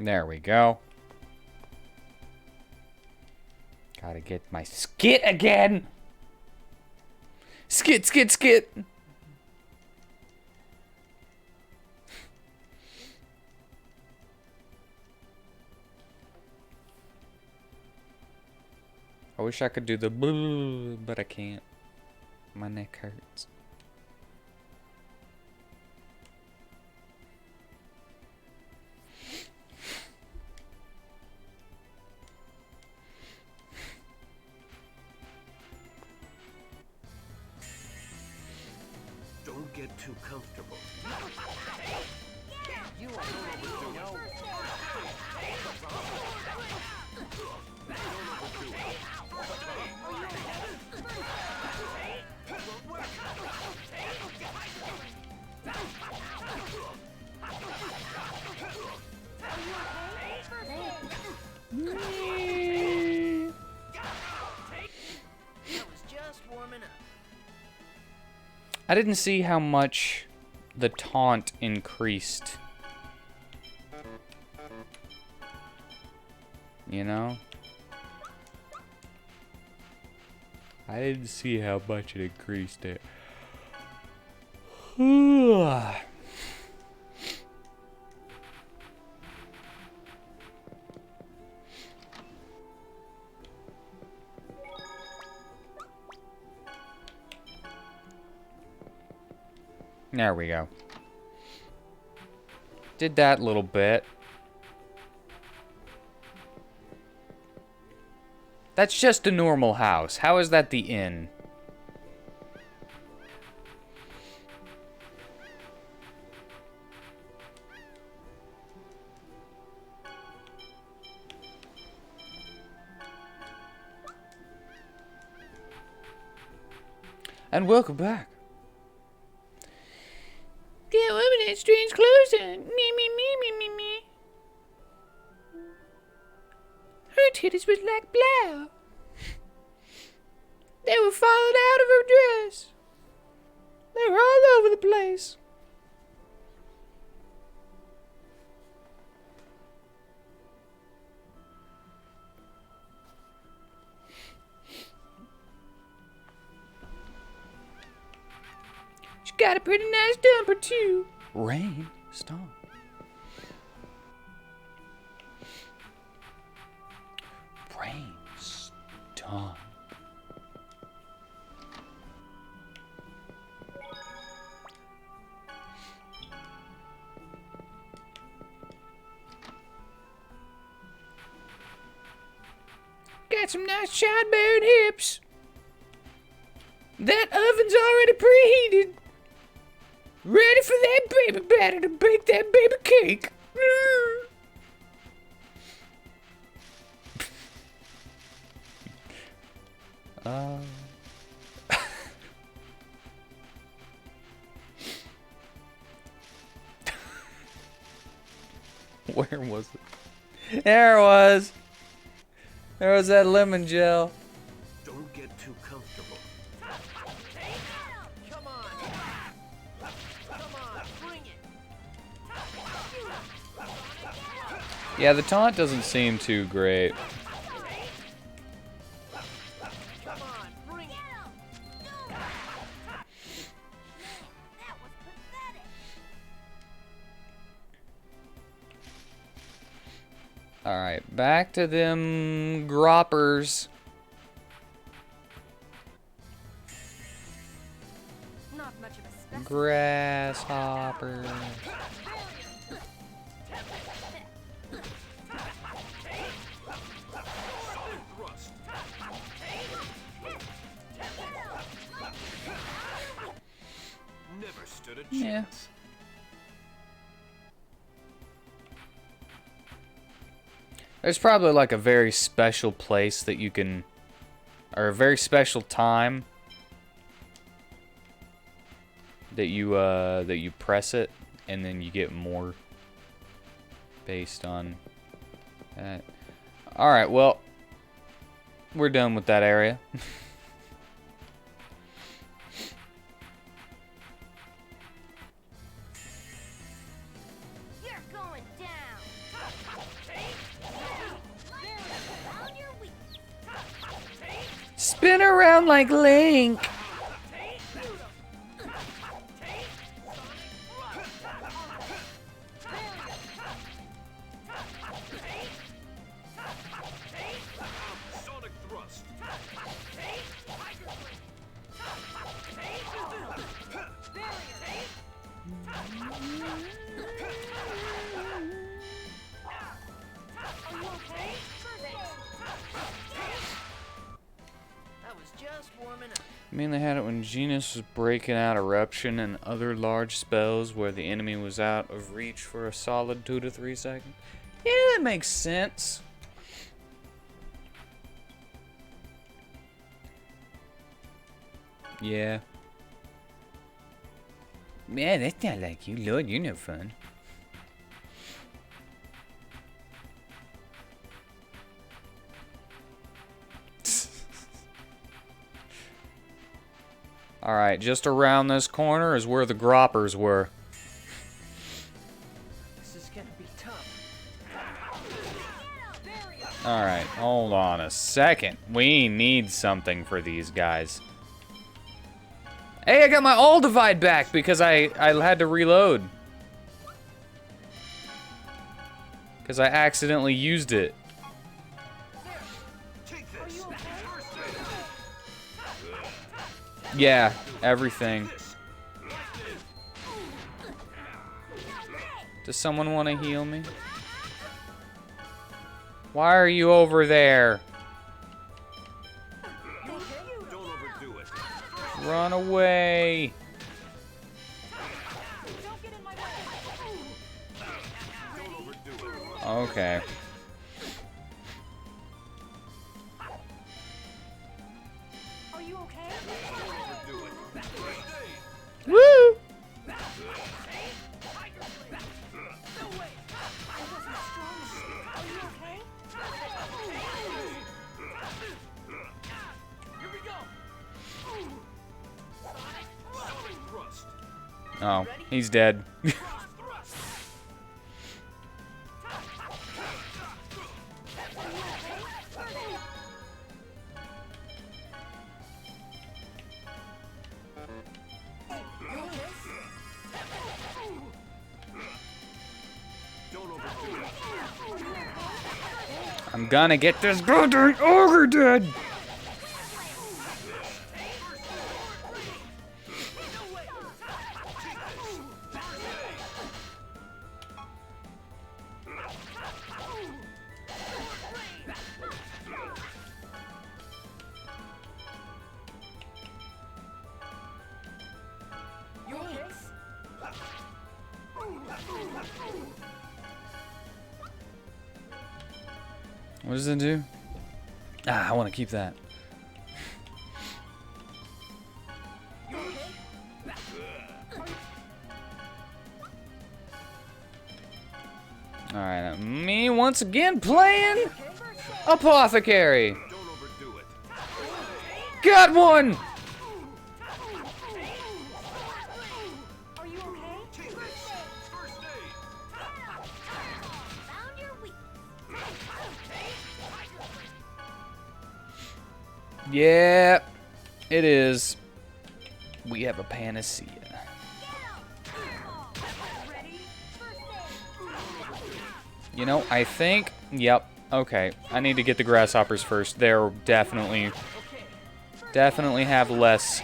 There we go. Gotta get my skit again. Skit, skit, skit. I wish I could do the boo, but I can't. My neck hurts. Don't get too comfortable. You already know. I didn't see how much the taunt increased. You know? I didn't see how much it increased it. There we go. Did that little bit. That's just a normal house. How is that the inn? And welcome back. Get over that strange clothes on. Me. Her titties was like blow. They were falling out of her dress. They were all over the place. She got a pretty nice dumper too. Rain, stop. Rain, stop. Got some nice childbearing hips. That oven's already preheated. Ready for that baby batter to bake that baby cake. Where was it? There it was. There was that lemon gel. Don't get too comfortable. Come on. Come on, bring it. Yeah, the taunt doesn't seem too great. Come on, bring it. That was pathetic. Alright, back to them groppers. Not much of a specimen. Grasshoppers. Never stood a chance. Yeah. There's probably like a very special place that you can, or a very special time that you press it, and then you get more based on that. All right, well, we're done with that area. You're going down. On your weak. Spin around like Link. Sonic thrust. That was just warming up. I mean, they had it when Genus was breaking out Eruption and other large spells where the enemy was out of reach for a solid 2 to 3 seconds. Yeah, that makes sense. Yeah. Yeah, that's not like you, Lord. You're no fun. Alright, just around this corner is where the groppers were. This is gonna be tough. Alright, hold on a second. We need something for these guys. Hey, I got my all divide back because I had to reload. Because I accidentally used it. Yeah, everything. Does someone want to heal me? Why are you over there? Run away. Okay. Are you okay? Woo! Oh, he's dead. I'm gonna get this goddamn ogre dead. What does it do? Ah, I want to keep that. Alright, me once again playing Apothecary. Got one! Are you okay? Found your weak. Yeah, it is. We have a panacea. You know, I think, yep, okay. I need to get the grasshoppers first. They're definitely have less.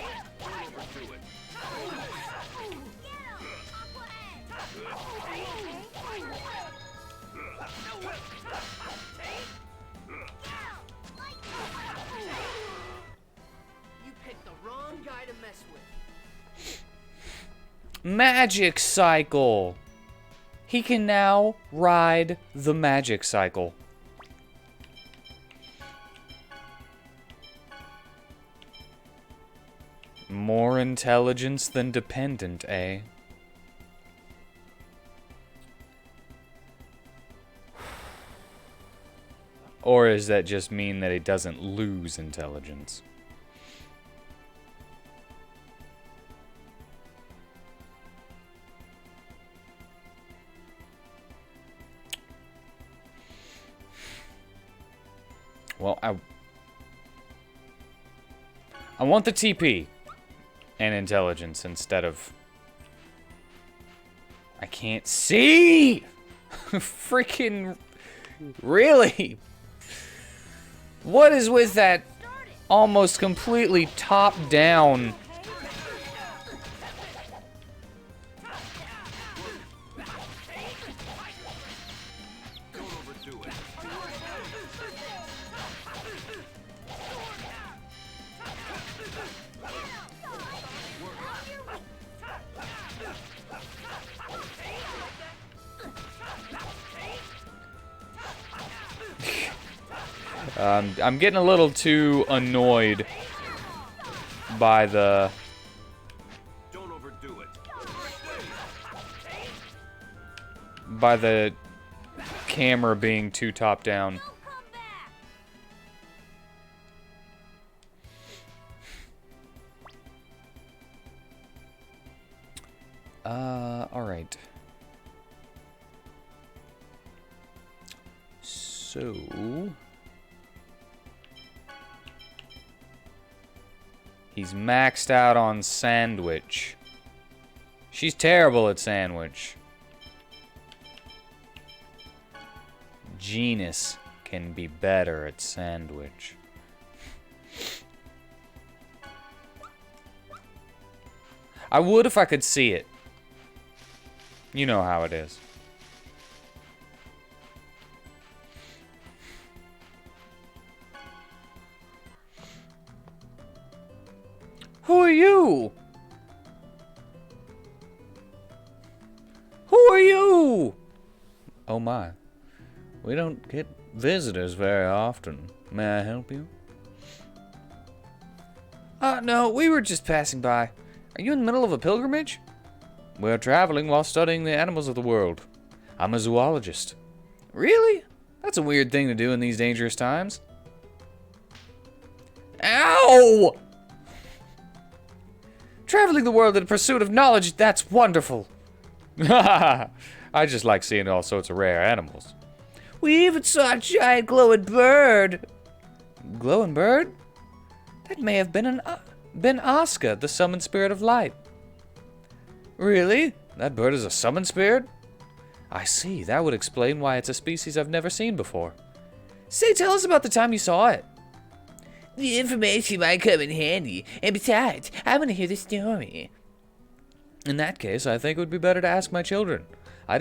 You picked the wrong guy to mess with. Magic cycle. He can now ride the magic cycle. More intelligence than dependent, eh? Or does that just mean that he doesn't lose intelligence? Well, I want the TP and intelligence instead of... I can't see! Freaking... Really? What is with that almost completely top-down... I'm getting a little too annoyed by the... Don't overdo it. by the camera being too top down. Alright. So... he's maxed out on sandwich. She's terrible at sandwich. Genus can be better at sandwich. I would if I could see it. You know how it is. Who are you? Who are you? Oh my. We don't get visitors very often. May I help you? No, we were just passing by. Are you in the middle of a pilgrimage? We're traveling while studying the animals of the world. I'm a zoologist. Really? That's a weird thing to do in these dangerous times. Ow! Traveling the world in pursuit of knowledge, that's wonderful. I just like seeing all sorts of rare animals. We even saw a giant glowing bird. Glowing bird? That may have been been Oscar, the summoned spirit of light. Really? That bird is a summoned spirit? I see. That would explain why it's a species I've never seen before. Say, tell us about the time you saw it. The information might come in handy, and besides, I want to hear the story. In that case, I think it would be better to ask my children. I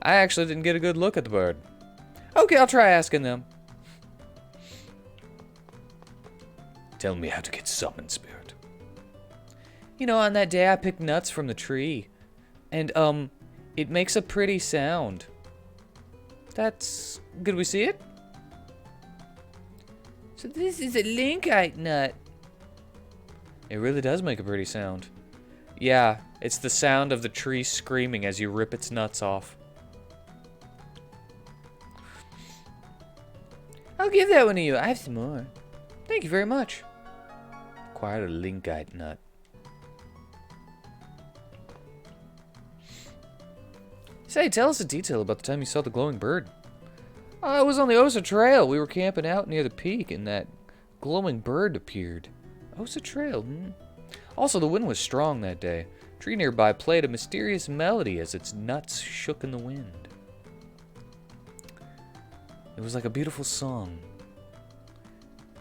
actually didn't get a good look at the bird. Okay, I'll try asking them. Tell me how to get summoned, spirit. You know, on that day I picked nuts from the tree. And, it makes a pretty sound. That's... Could we see it? So this is a linkite nut. It really does make a pretty sound. Yeah, it's the sound of the tree screaming as you rip its nuts off. I'll give that one to you. I have some more. Thank you very much. Acquired a linkite nut. Say, tell us a detail about the time you saw the glowing bird. It was on the Osa Trail. We were camping out near the peak and that glowing bird appeared. Osa Trail, Also, the wind was strong that day. A tree nearby played a mysterious melody as its nuts shook in the wind. It was like a beautiful song.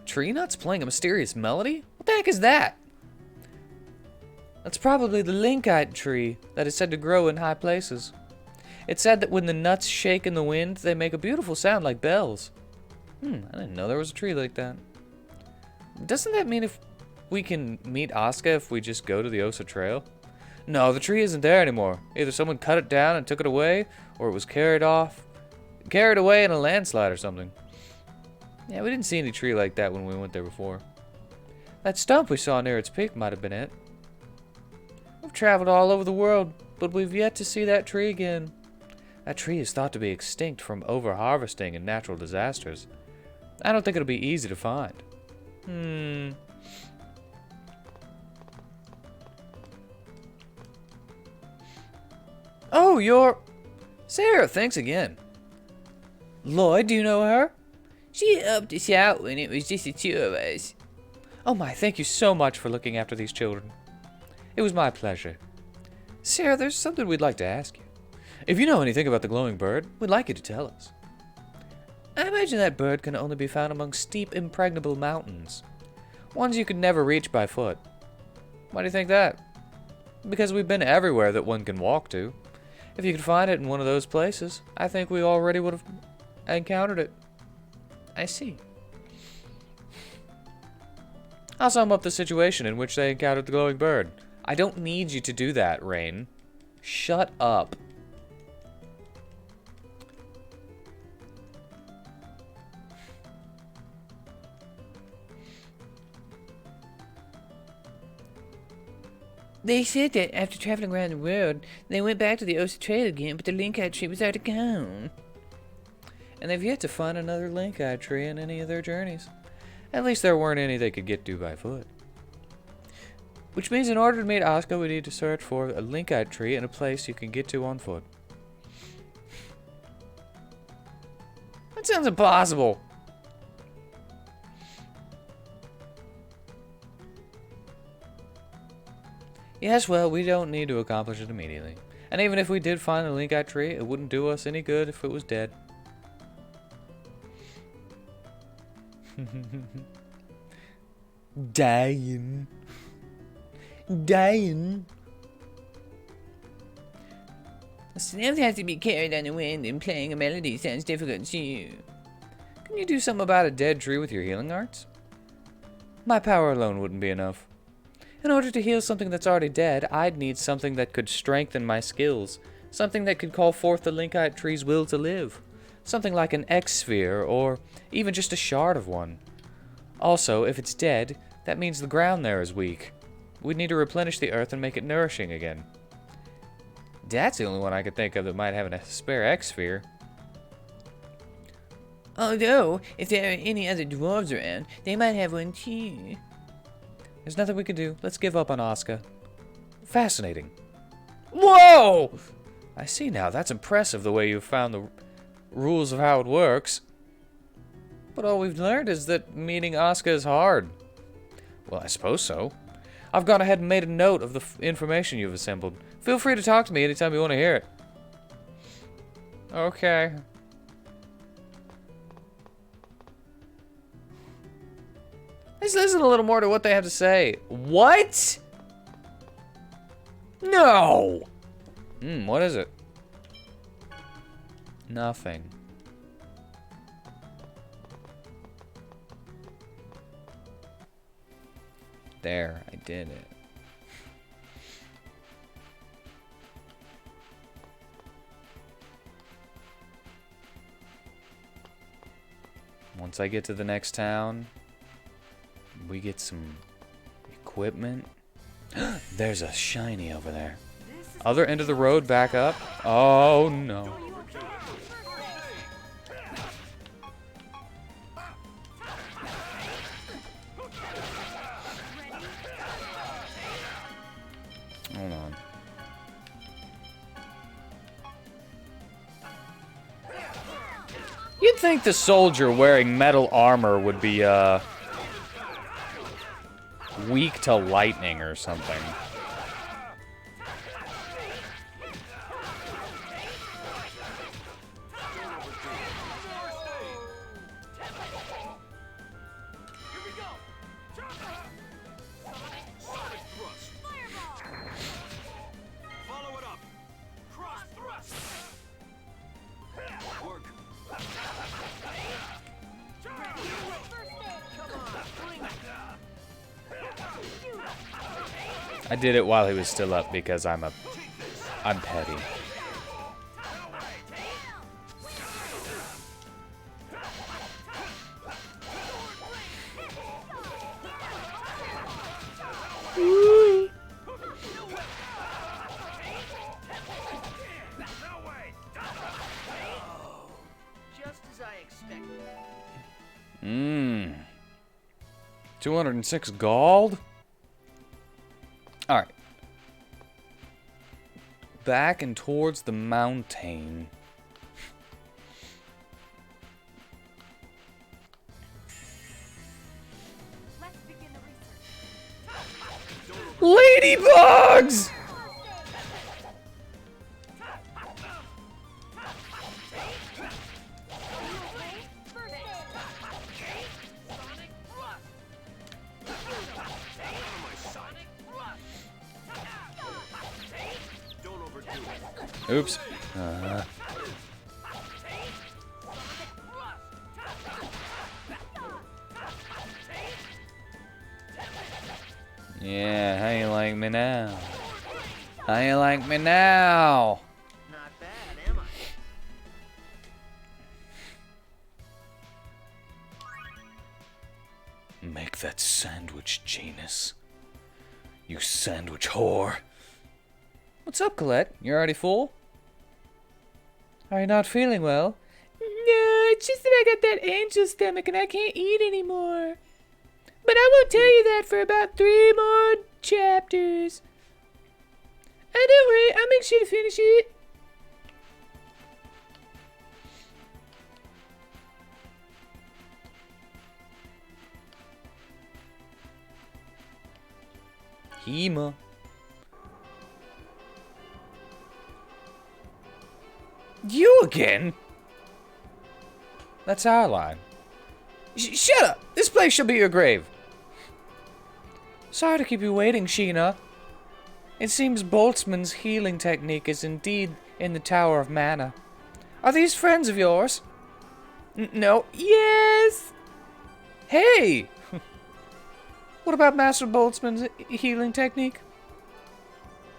Tree nuts playing a mysterious melody? What the heck is that? That's probably the linkite tree that is said to grow in high places. It's said that when the nuts shake in the wind, they make a beautiful sound like bells. I didn't know there was a tree like that. Doesn't that mean if we can meet Asuka if we just go to the Osa Trail? No, the tree isn't there anymore. Either someone cut it down and took it away, or it was carried away in a landslide or something. Yeah, we didn't see any tree like that when we went there before. That stump we saw near its peak might have been it. We've traveled all over the world, but we've yet to see that tree again. That tree is thought to be extinct from over-harvesting and natural disasters. I don't think it'll be easy to find. Oh, you're... Sarah, thanks again. Lloyd, do you know her? She helped us out when it was just the two of us. Oh my, thank you so much for looking after these children. It was my pleasure. Sarah, there's something we'd like to ask you. If you know anything about the glowing bird, we'd like you to tell us. I imagine that bird can only be found among steep, impregnable mountains. Ones you could never reach by foot. Why do you think that? Because we've been everywhere that one can walk to. If you could find it in one of those places, I think we already would have encountered it. I see. I'll sum up the situation in which they encountered the glowing bird. I don't need you to do that, Rain. Shut up. They said that after traveling around the world, they went back to the Osa Trail again, but the linkite tree was already gone. And they've yet to find another linkite tree in any of their journeys. At least there weren't any they could get to by foot. Which means in order to meet Asuka, we need to search for a linkite tree and a place you can get to on foot. That sounds impossible. Yes, well, we don't need to accomplish it immediately. And even if we did find the linkite tree, it wouldn't do us any good if it was dead. Dying. Dying. A snail has to be carried on the wind, and playing a melody sounds difficult to you. Can you do something about a dead tree with your healing arts? My power alone wouldn't be enough. In order to heal something that's already dead, I'd need something that could strengthen my skills. Something that could call forth the linkite tree's will to live. Something like an X-sphere, or even just a shard of one. Also, if it's dead, that means the ground there is weak. We'd need to replenish the earth and make it nourishing again. That's the only one I could think of that might have a spare X-sphere. Although, if there are any other dwarves around, they might have one too. There's nothing we can do. Let's give up on Asuka. Fascinating. Whoa! I see now. That's impressive the way you've found the rules of how it works. But all we've learned is that meeting Asuka is hard. Well, I suppose so. I've gone ahead and made a note of the information you've assembled. Feel free to talk to me anytime you want to hear it. Okay. Let's listen a little more to what they have to say. What? No! What is it? Nothing. There, I did it. Once I get to the next town, we get some equipment. There's a shiny over there. Other end of the road, back up. Oh no. Hold on. You'd think the soldier wearing metal armor would be, weak to lightning or something. I did it while he was still up because I'm petty. Just as I expected. 206 gold? Alright. Back and towards the mountain. Let's begin the research. Ladybugs! Oops. Yeah, how you like me now? How you like me now? Not bad, am I? Make that sandwich, Janus. You sandwich whore. What's up, Colette? You're already full? Are you not feeling well? No, it's just that I got that angel stomach and I can't eat anymore. But I won't tell you that for about 3 more chapters. And don't worry, I'll make sure to finish it. Hema. You again? That's our line. Shut up! This place shall be your grave. Sorry to keep you waiting, Sheena. It seems Boltzmann's healing technique is indeed in the Tower of Mana. Are these friends of yours? No. Yes! Hey! What about Master Boltzmann's healing technique?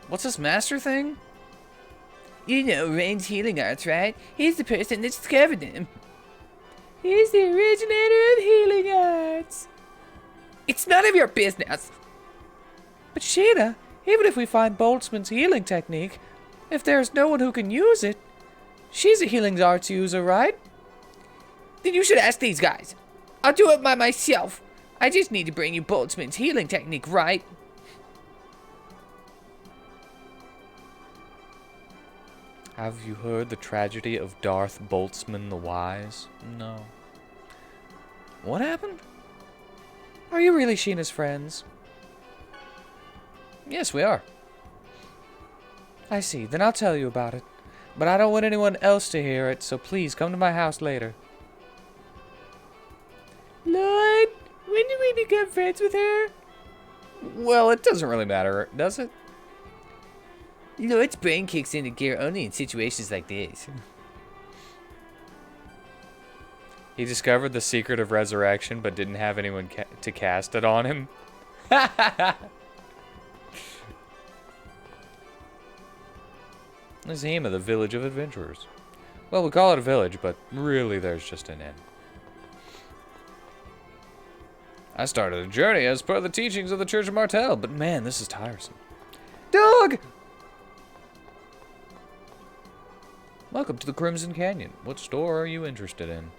What's this master thing? You know Rain's healing arts, right? He's the person that discovered them. He's the originator of healing arts. It's none of your business. But Sheena, even if we find Boltzmann's healing technique, if there's no one who can use it, she's a healing arts user, right? Then you should ask these guys. I'll do it by myself. I just need to bring you Boltzmann's healing technique, right? Have you heard the tragedy of Darth Boltzmann the Wise? No. What happened? Are you really Sheena's friends? Yes, we are. I see. Then I'll tell you about it. But I don't want anyone else to hear it, so please come to my house later. Lord, when did we become friends with her? Well, it doesn't really matter, does it? Lord's brain kicks into gear only in situations like this. He discovered the secret of resurrection, but didn't have anyone to cast it on him. This is Hema, the village of adventurers. Well, we call it a village, but really there's just an inn. I started a journey as per the teachings of the Church of Martel, but man, this is tiresome. Dog! Welcome to the Crimson Canyon. What store are you interested in?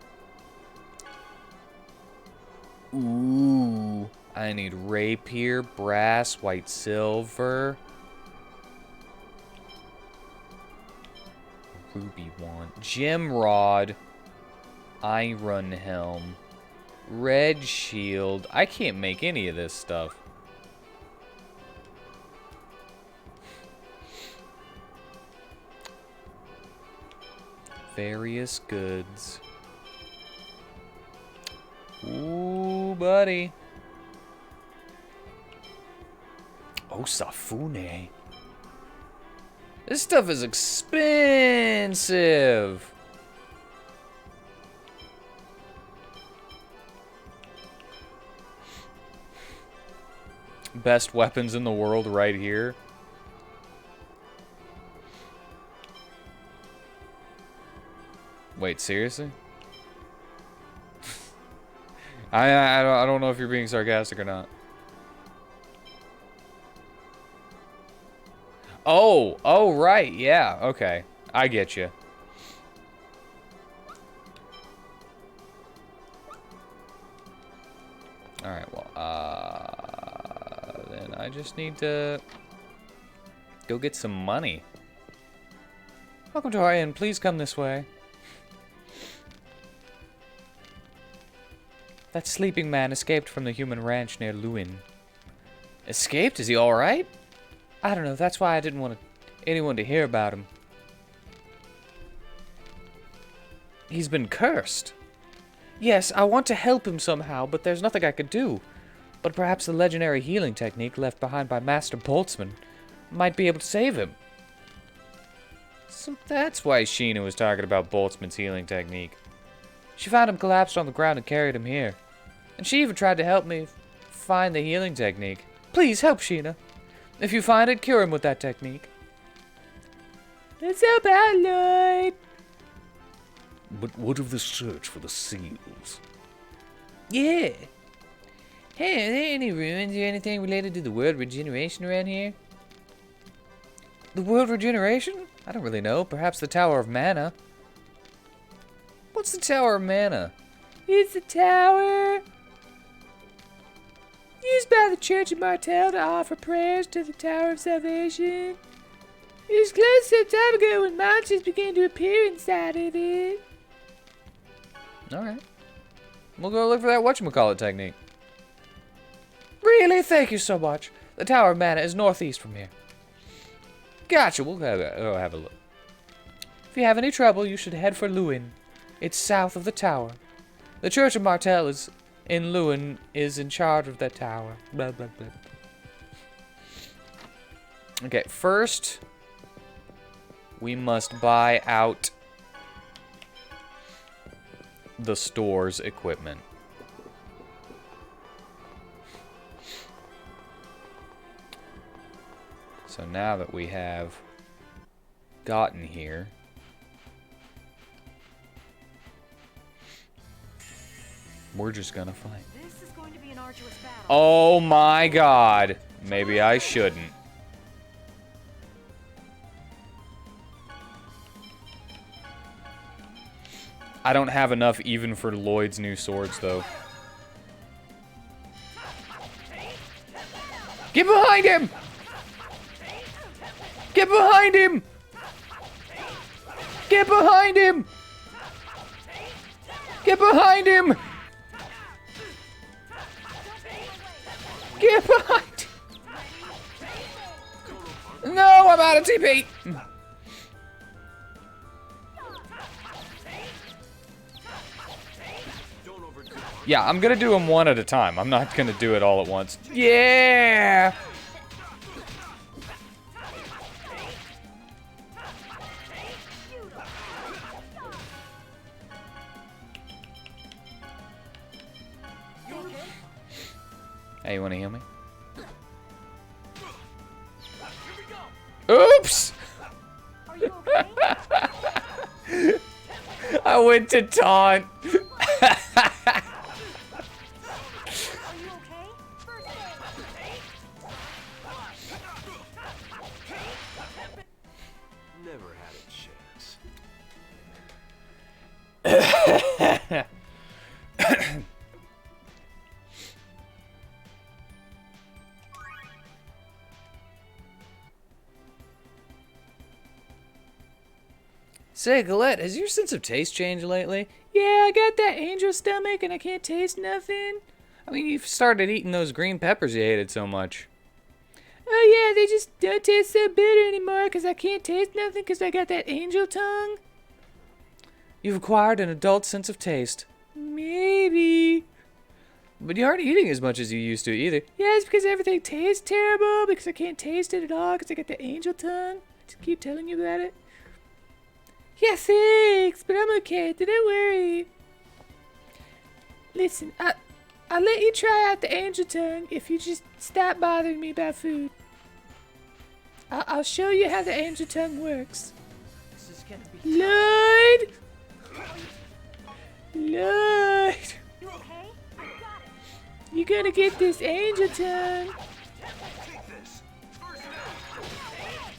Ooh, I need rapier, brass, white silver. Ruby one. Gem rod. Iron helm. Red shield. I can't make any of this stuff. Various goods. Ooh, buddy. Oh, Safune. This stuff is expensive. Best weapons in the world right here. Wait, seriously? I don't know if you're being sarcastic or not. Oh, right, yeah, okay. I get you. Alright, well, then I just need to go get some money. Welcome to our inn. Please come this way. That sleeping man escaped from the human ranch near Lewin. Escaped? Is he alright? I don't know. That's why I didn't want anyone to hear about him. He's been cursed. Yes, I want to help him somehow, but there's nothing I could do. But perhaps the legendary healing technique left behind by Master Boltzmann might be able to save him. So that's why Sheena was talking about Boltzmann's healing technique. She found him collapsed on the ground and carried him here. And she even tried to help me find the healing technique. Please help Sheena. If you find it, cure him with that technique. Let's help out, Lloyd. But what of the search for the seals? Yeah. Hey, are there any ruins or anything related to the world regeneration around here? The world regeneration? I don't really know. Perhaps the Tower of Mana. What's the Tower of Mana? It's a tower. Used by the Church of Martel to offer prayers to the Tower of Salvation. It was closed some time ago when monsters began to appear inside of it. Alright. We'll go look for that whatchamacallit technique. Really? Thank you so much. The Tower of Mana is northeast from here. Gotcha. We'll have a look. If you have any trouble, you should head for Lewin. It's south of the tower. The Church of Martel is in Lewin is in charge of that tower. Blah, blah, blah. Okay, first we must buy out the store's equipment. So now that we have gotten here, we're just gonna fight. This is going to be an arduous battle. Oh my god. Maybe I shouldn't. I don't have enough even for Lloyd's new swords, though. Get behind him! Get behind him! Get behind him! Get behind him! Get behind! No, I'm out of TP! Yeah, I'm gonna do them one at a time. I'm not gonna do it all at once. Yeah! Hey, you wanna heal me? Oops! Are you okay? I went to taunt. Are you okay? First aid. Never had a chance. Say, Galette, has your sense of taste changed lately? Yeah, I got that angel stomach and I can't taste nothing. I mean, you've started eating those green peppers you hated so much. Oh yeah, they just don't taste so bitter anymore because I can't taste nothing because I got that angel tongue. You've acquired an adult sense of taste. Maybe. But you aren't eating as much as you used to either. Yeah, it's because everything tastes terrible because I can't taste it at all because I got the angel tongue. I just keep telling you about it. Yeah, thanks, but I'm okay, don't worry. Listen, I'll let you try out the angel tongue if you just stop bothering me about food. I'll show you how the angel tongue works. This is gonna be Lloyd! Lloyd! You okay? I got it. You gonna get this angel tongue? Are you okay? First aid.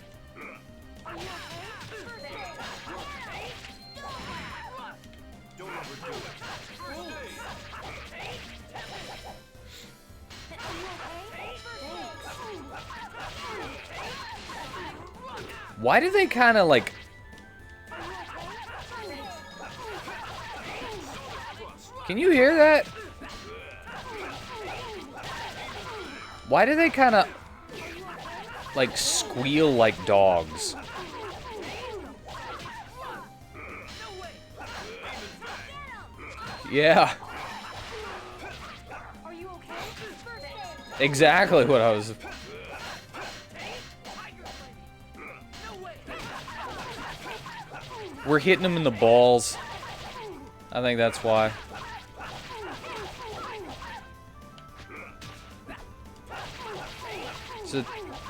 Don't overdo it. Are you okay? Why do they kind of like... Can you hear that? Why do they kind of like squeal like dogs? Yeah. Are you okay? First aid. Exactly what I was... We're hitting them in the balls. I think that's why.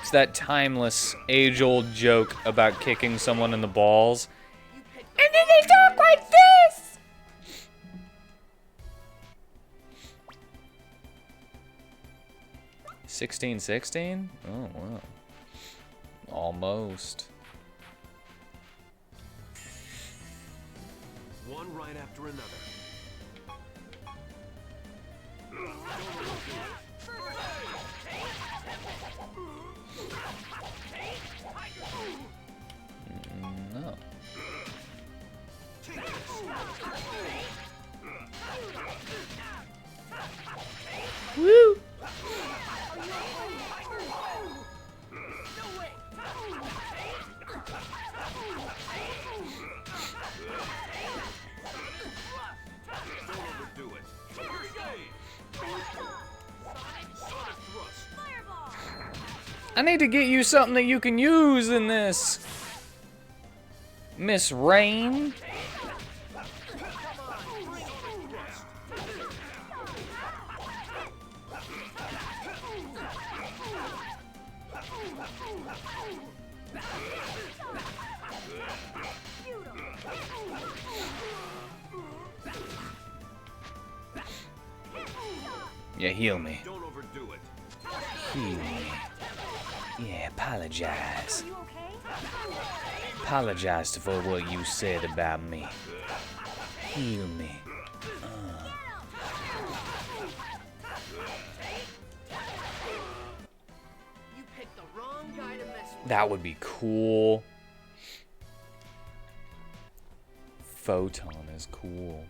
It's that timeless, age-old joke about kicking someone in the balls. And then they talk like this! $16.16? Oh, wow. Almost. One right after another. No. Woo! I need to get you something that you can use in this, Miss Rain. Yeah, heal me. Don't overdo it. Heal me. Yeah, apologize. You okay? Apologize for what you said about me. Heal me. You picked the wrong guy to mess with. That would be cool. Photon is cool.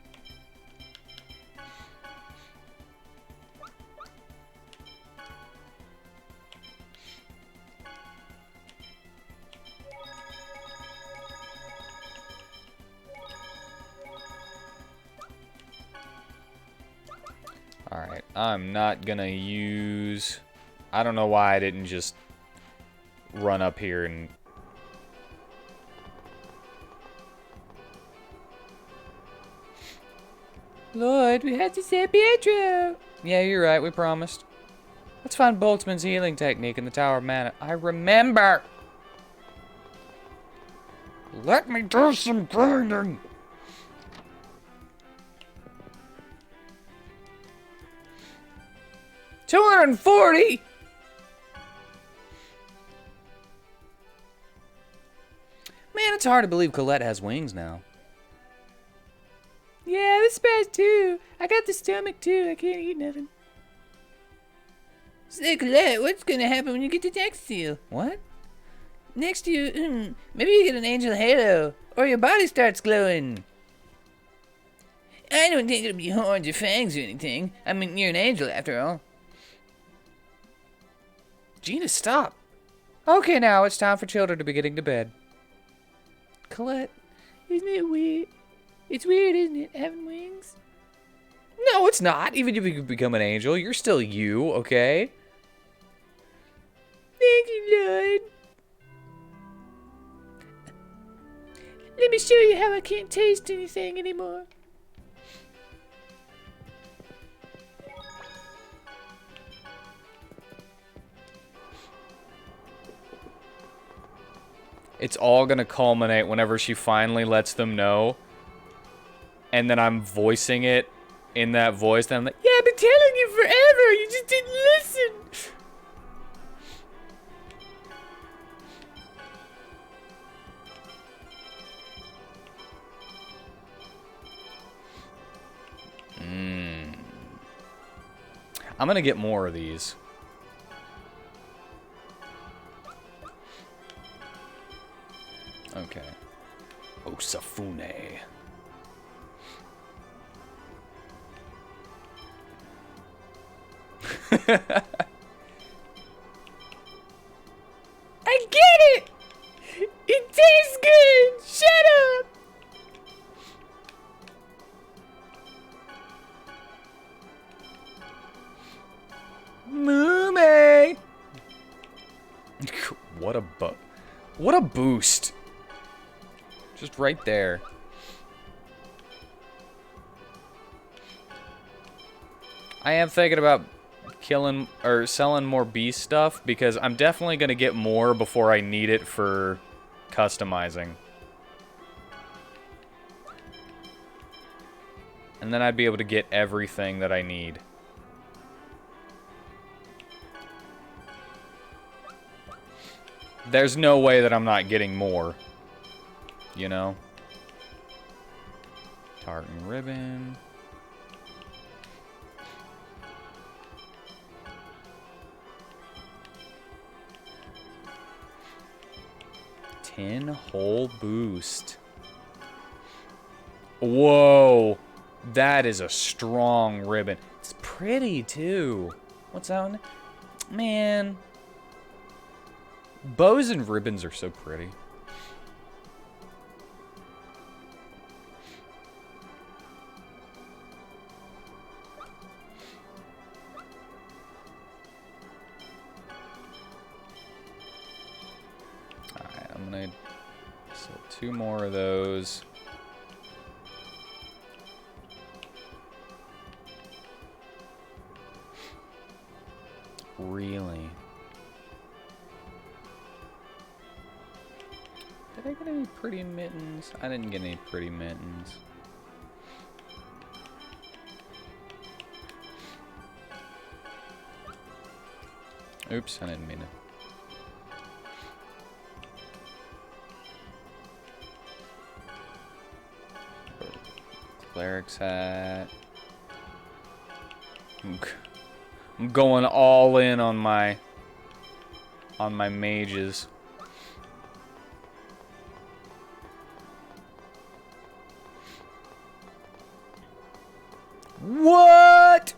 Alright, I'm not gonna use... I don't know why I didn't just run up here and... Lloyd, we have to say Pietro! Yeah, you're right, we promised. Let's find Boltzmann's healing technique in the Tower of Mana. I remember! Let me do some grinding! $240! Man, it's hard to believe Colette has wings now. Yeah, this bad too. I got the stomach too. I can't eat nothing. Say, Colette, what's gonna happen when you get to next to you? What? Next to you, maybe you get an angel halo, or your body starts glowing. I don't think it'll be horns or fangs or anything. I mean, you're an angel after all. Gina, stop. Okay, now it's time for children to be getting to bed. Colette, isn't it weird? It's weird, isn't it, having wings? No, it's not. Even if you become an angel, you're still you, okay? Thank you, Lord. Let me show you how I can't taste anything anymore. It's all gonna culminate whenever she finally lets them know. And then I'm voicing it in that voice. And I'm like, yeah, I've been telling you forever. You just didn't listen. I'm gonna get more of these. Okay. Osafune. I get it! It tastes good! Shut up! Moomy! What a boost. Just right there. I am thinking about killing or selling more beast stuff because I'm definitely going to get more before I need it for customizing. And then I'd be able to get everything that I need. There's no way that I'm not getting more. You know? Tartan ribbon. Pinhole boost. Whoa. That is a strong ribbon. It's pretty, too. What's that one? Man. Bows and ribbons are so pretty. Alright, I'm gonna sell 2 more of those. Really? Did I get any pretty mittens? I didn't get any pretty mittens. Oops, I didn't mean it. Cleric's hat. I'm going all in on my mages. What?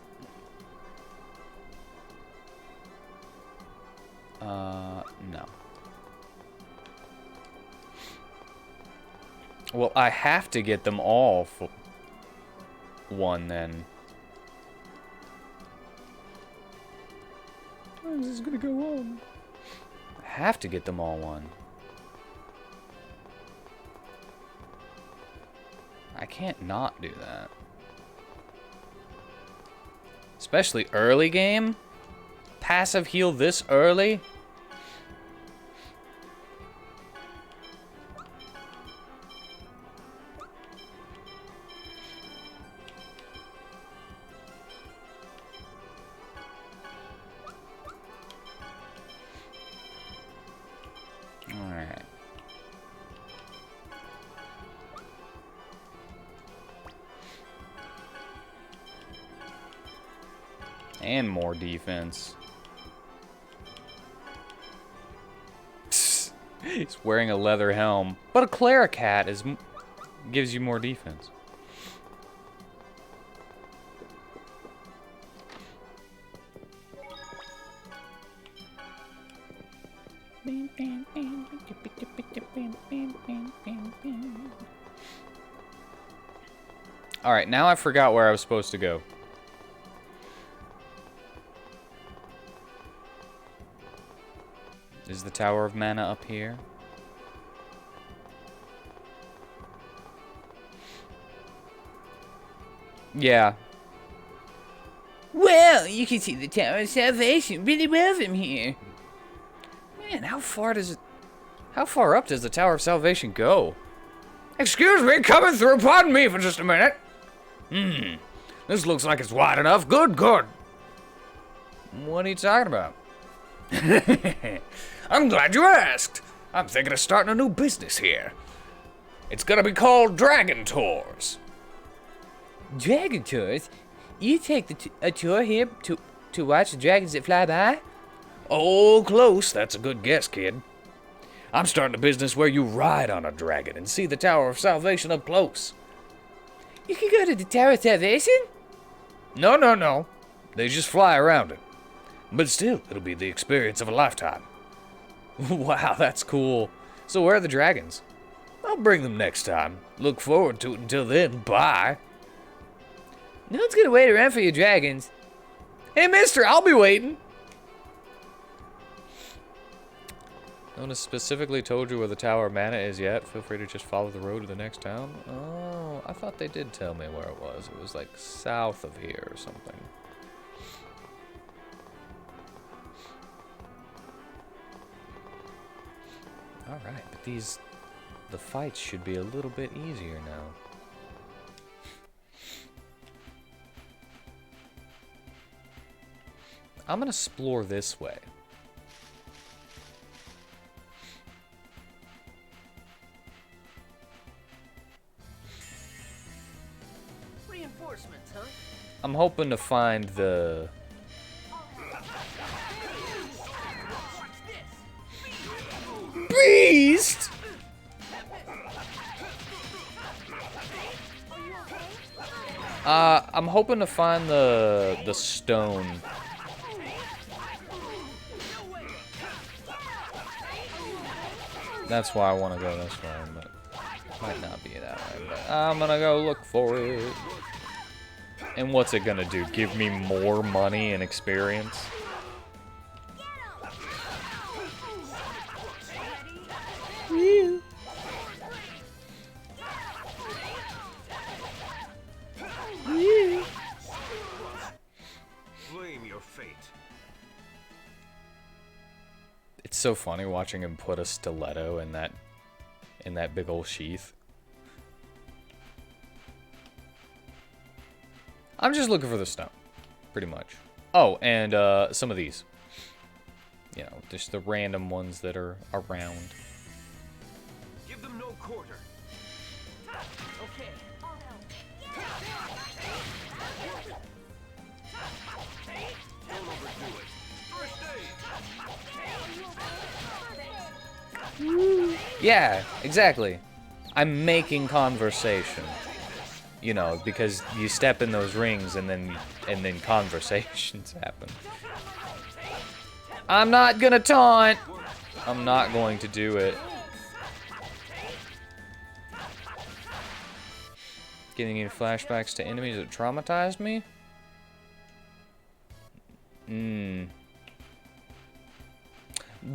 No. Well, I have to get them all for one then. How is this gonna go on? I have to get them all one. I can't not do that. Especially early game? Passive heal this early? Alright. And more defense. He's wearing a leather helm, but a cleric hat gives you more defense. All right, now I forgot where I was supposed to go. Is the Tower of Mana up here? Yeah. Well, you can see the Tower of Salvation really well from here. Man, how far up does the Tower of Salvation go? Excuse me, coming through. Pardon me for just a minute. This looks like it's wide enough. Good, good. What are you talking about? I'm glad you asked. I'm thinking of starting a new business here. It's gonna be called Dragon Tours. Dragon Tours? You take a tour here to watch the dragons that fly by? Oh, close. That's a good guess, kid. I'm starting a business where you ride on a dragon and see the Tower of Salvation up close. You can go to the Tower of Salvation? No, no, no. They just fly around it. But still, it'll be the experience of a lifetime. Wow, that's cool. So where are the dragons? I'll bring them next time. Look forward to it until then. Bye. No one's gonna wait around for your dragons. Hey, mister, I'll be waiting. No one has specifically told you where the Tower of Mana is yet. Feel free to just follow the road to the next town. Oh, I thought they did tell me where it was. It was like south of here or something. Alright, but the fights should be a little bit easier now. I'm gonna explore this way. Reinforcements, huh? I'm hoping to find the... Beast! I'm hoping to find the stone. That's why I want to go this way, but it might not be that way. But I'm gonna go look for it. And what's it gonna do? Give me more money and experience? Blame your fate. It's so funny watching him put a stiletto in that big old sheath. I'm just looking for the stone, pretty much. Oh, and some of these. You know, just the random ones that are around. Give them no quarter. Okay. Don't overdo it. First aid. Yeah, exactly. I'm making conversation. You know, because you step in those rings and then conversations happen. I'm not gonna taunt. I'm not going to do it. Getting any flashbacks to enemies that traumatized me? The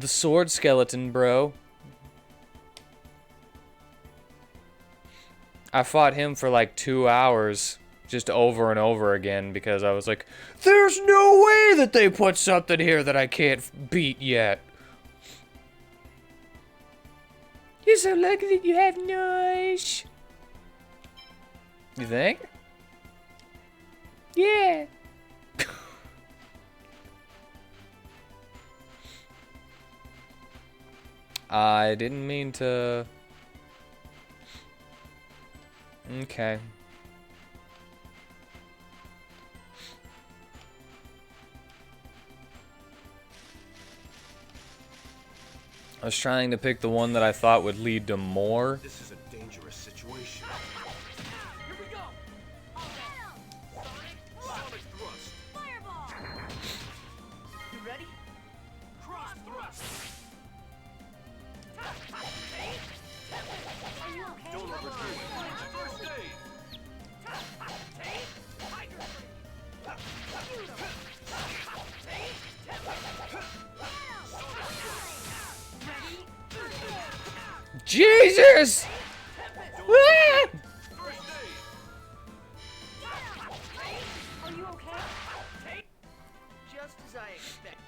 sword skeleton, bro. I fought him for like 2 hours, just over and over again, because I was like, there's no way that they put something here that I can't beat yet. You're so lucky that you have noise. You think? Yeah. I didn't mean to... Okay. I was trying to pick the one that I thought would lead to more. This is a dangerous situation. Here we go. Sonic thrust. Fireball! You ready? Cross thrust. Are you okay? Don't overdo it. First aid. Jesus! Ah! First aid. Are you okay? Just as I expected.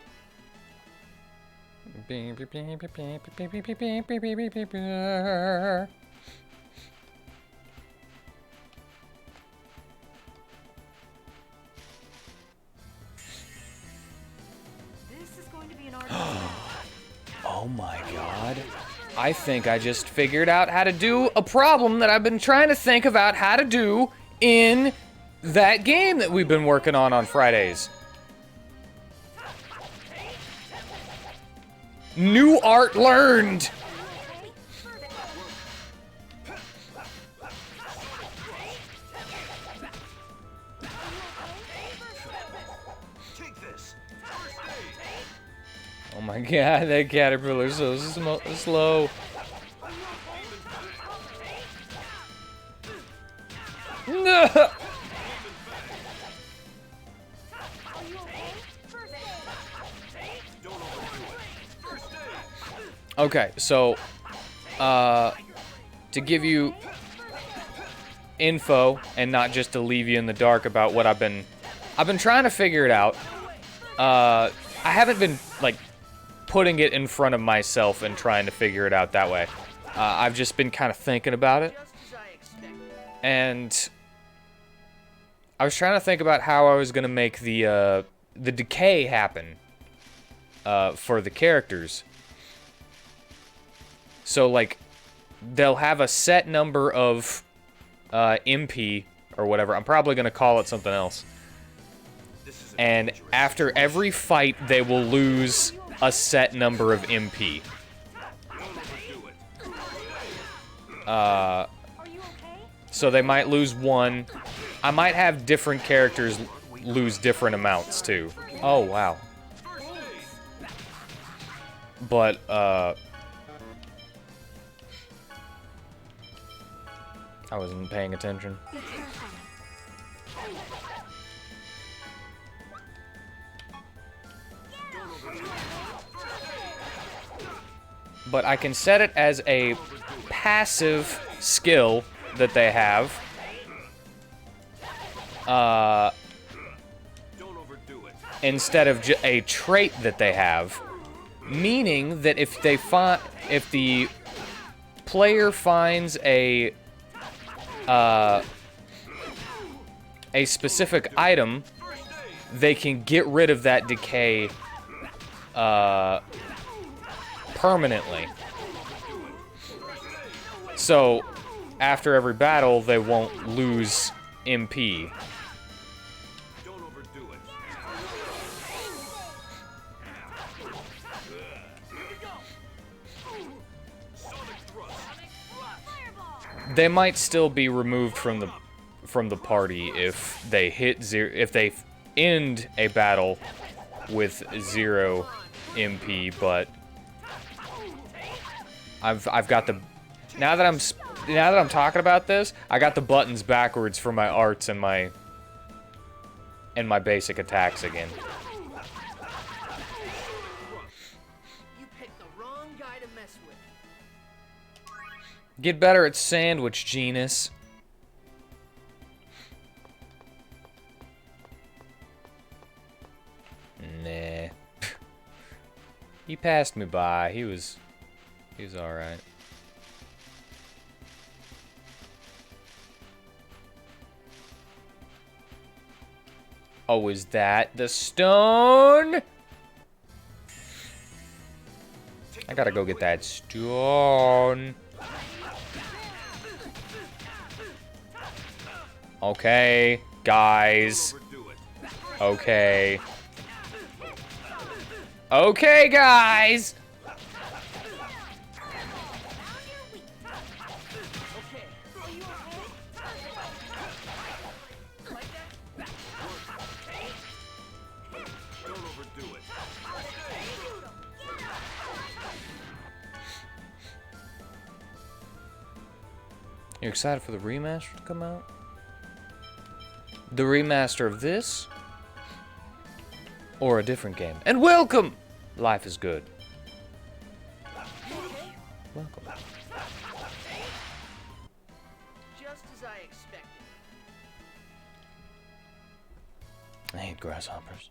This is going to be an art. Oh my god. I think I just figured out how to do a problem that I've been trying to think about how to do in that game that we've been working on Fridays. New art learned! Take this. First aid. Oh my god, that caterpillar's so slow. No! Don't overdo it. First aid. Okay, so, to give you info and not just to leave you in the dark about what I've been trying to figure it out. I haven't been, like, putting it in front of myself and trying to figure it out that way. I've just been kind of thinking about it. Just as I expected. And I was trying to think about how I was gonna make the decay happen for the characters. So like, they'll have a set number of MP or whatever. I'm probably gonna call it something else. This is a And dangerous after situation. every fight, they will lose a set number of MP. Don't overdo it. Are you okay? So they might lose one. I might have different characters lose different amounts, too. Oh, wow. But, I wasn't paying attention. But I can set it as a passive skill that they have. Instead of a trait that they have. Meaning that if the player finds a specific item, they can get rid of that decay permanently. So after every battle, they won't lose MP. They might still be removed from the party if they hit zero, if they end a battle with 0 MP, but I've got the now that I'm talking about this, I got the buttons backwards for my arts and my basic attacks again. You picked the wrong guy to mess with. Get better at sandwich, Genus. Nah. He passed me by. He was alright. Oh, is that the stone? I gotta go get that stone. Okay, guys. Okay. Okay, guys! You're excited for the remaster to come out? The remaster of this? Or a different game? And welcome! Life is good. Welcome. Just as I expected. I hate grasshoppers.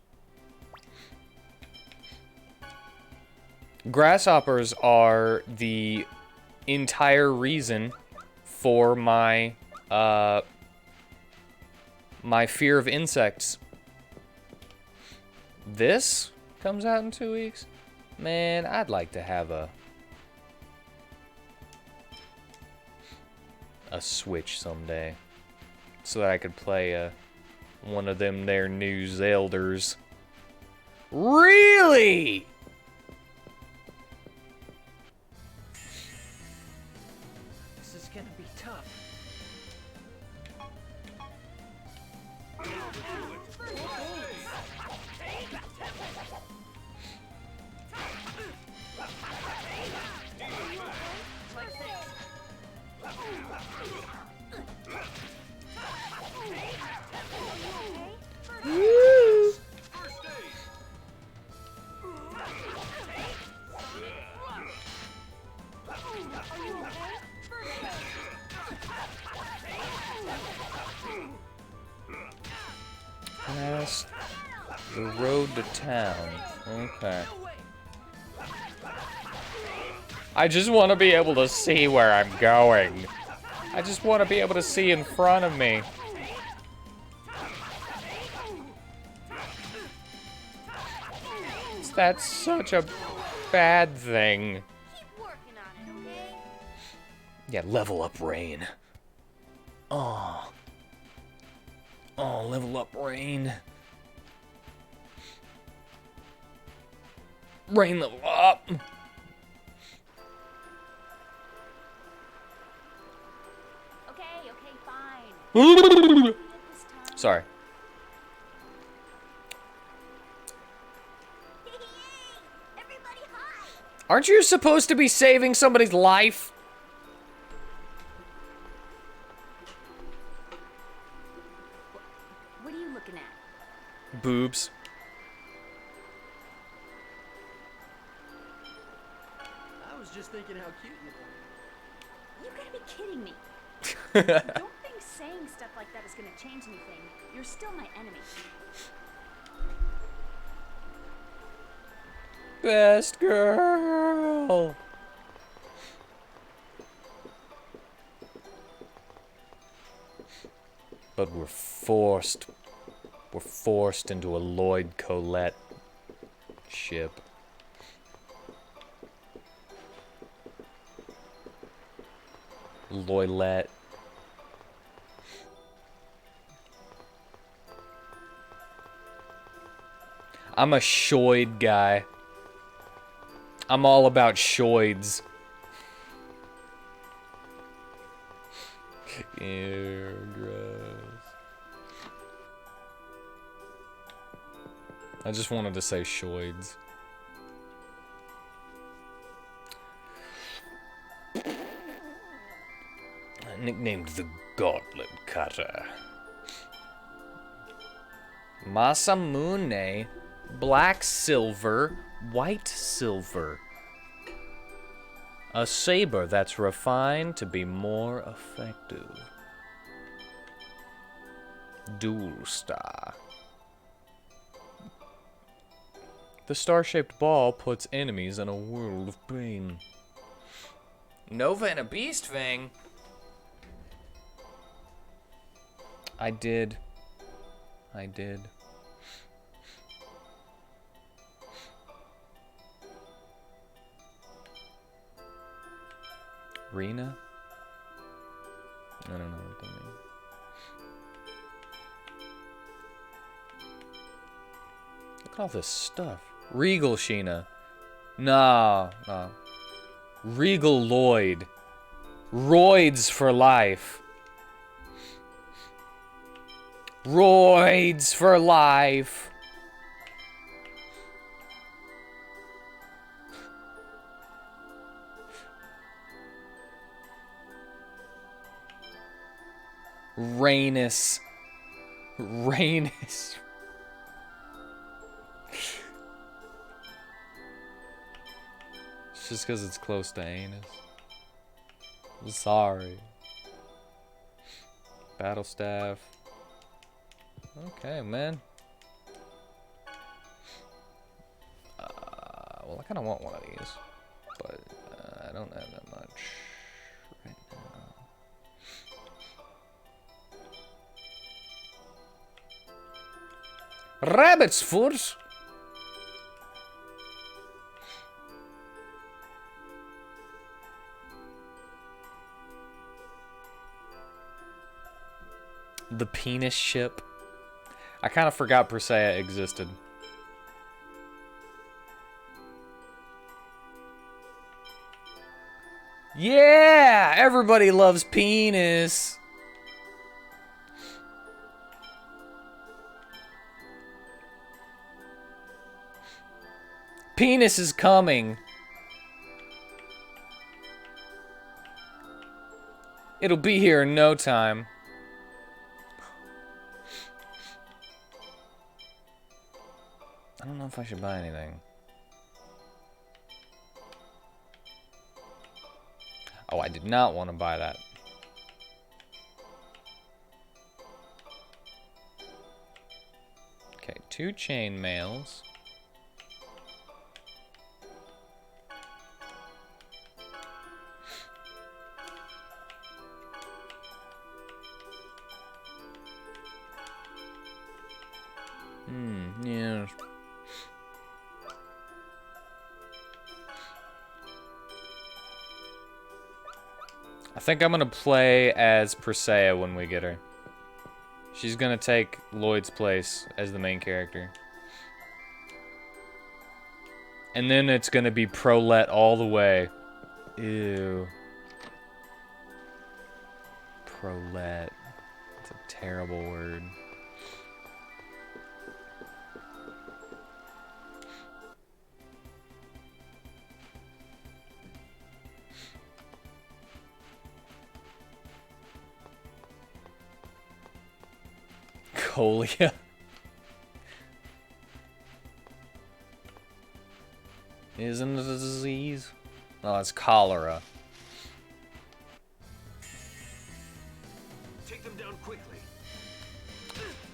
Grasshoppers are the entire reason for my my fear of insects. This comes out in 2 weeks. Man, I'd like to have a Switch someday, so that I could play one of them there new Zelders. Really? This is gonna be tough. Past the road to town. Okay. I just want to be able to see where I'm going. I just want to be able to see in front of me. That's such a bad thing. Keep working on it, okay? Yeah, level up Rain. Oh. Oh, level up Rain. Rain level up. Okay, fine. This Sorry. Everybody hide! Aren't you supposed to be saving somebody's life? What are you looking at? Boobs. I was just thinking how cute you look. You gotta be kidding me. Don't think saying stuff like that is gonna change anything. You're still my enemy. Best girl. But we're forced into a Lloyd Colette ship. Loylette. I'm a shoid guy. I'm all about shoids. Ew, gross. I just wanted to say shoids. Nicknamed the Gauntlet Cutter. Masamune, black silver, white silver. A saber that's refined to be more effective. Dual Star. The star-shaped ball puts enemies in a world of pain. Nova and a Beast Fang? I did. Rena? I don't know what that means. Look at all this stuff. Regal Sheena. Nah. Regal Lloyd. Roids for life. Roids for life. Rainus. It's just because it's close to anus. I'm sorry. Battle staff. Okay, man. Well, I kind of want one of these, but I don't have that much right now. Rabbit's foot. The penis ship. I kind of forgot Persea existed. Yeah! Everybody loves penis. Penis is coming. It'll be here in no time. I don't know if I should buy anything. Oh, I did not want to buy that. Okay, 2 chain mails. Yeah. I think I'm gonna play as Persea when we get her. She's gonna take Lloyd's place as the main character. And then it's gonna be Prolette all the way. Ew. Prolette. It's a terrible word. Colia. Isn't it a disease? Oh, it's cholera. Take them down quickly.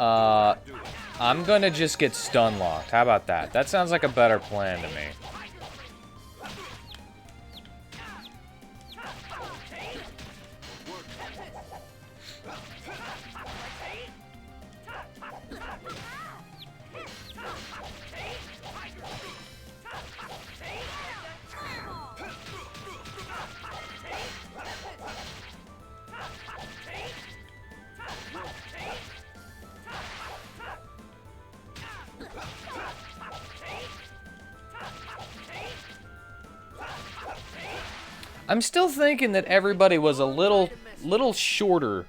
I'm gonna just get stun locked. How about that? That sounds like a better plan to me. I'm still thinking that everybody was a little shorter.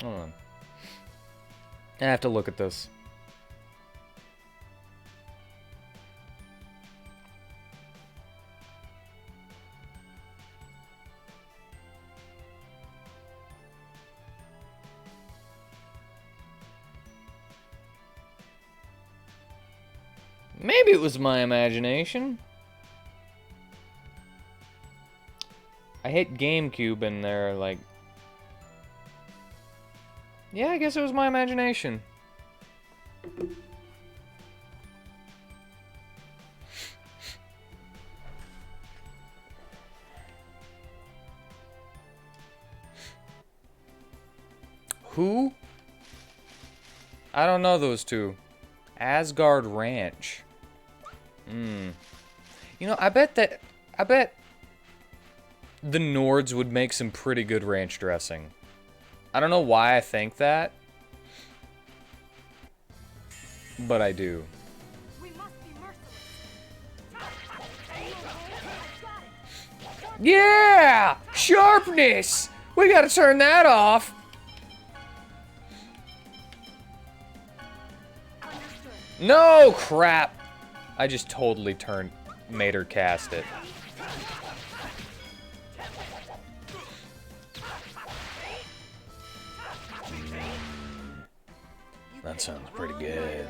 Hold on. I have to look at this. Maybe it was my imagination. I hit GameCube in there, like... Yeah, I guess it was my imagination. Who? I don't know those two. Asgard Ranch. You know, I bet the Nords would make some pretty good ranch dressing. I don't know why I think that, but I do. We must be merciless. Yeah! Sharpness! We gotta turn that off! No! Crap! I just totally made her cast it. That sounds pretty good.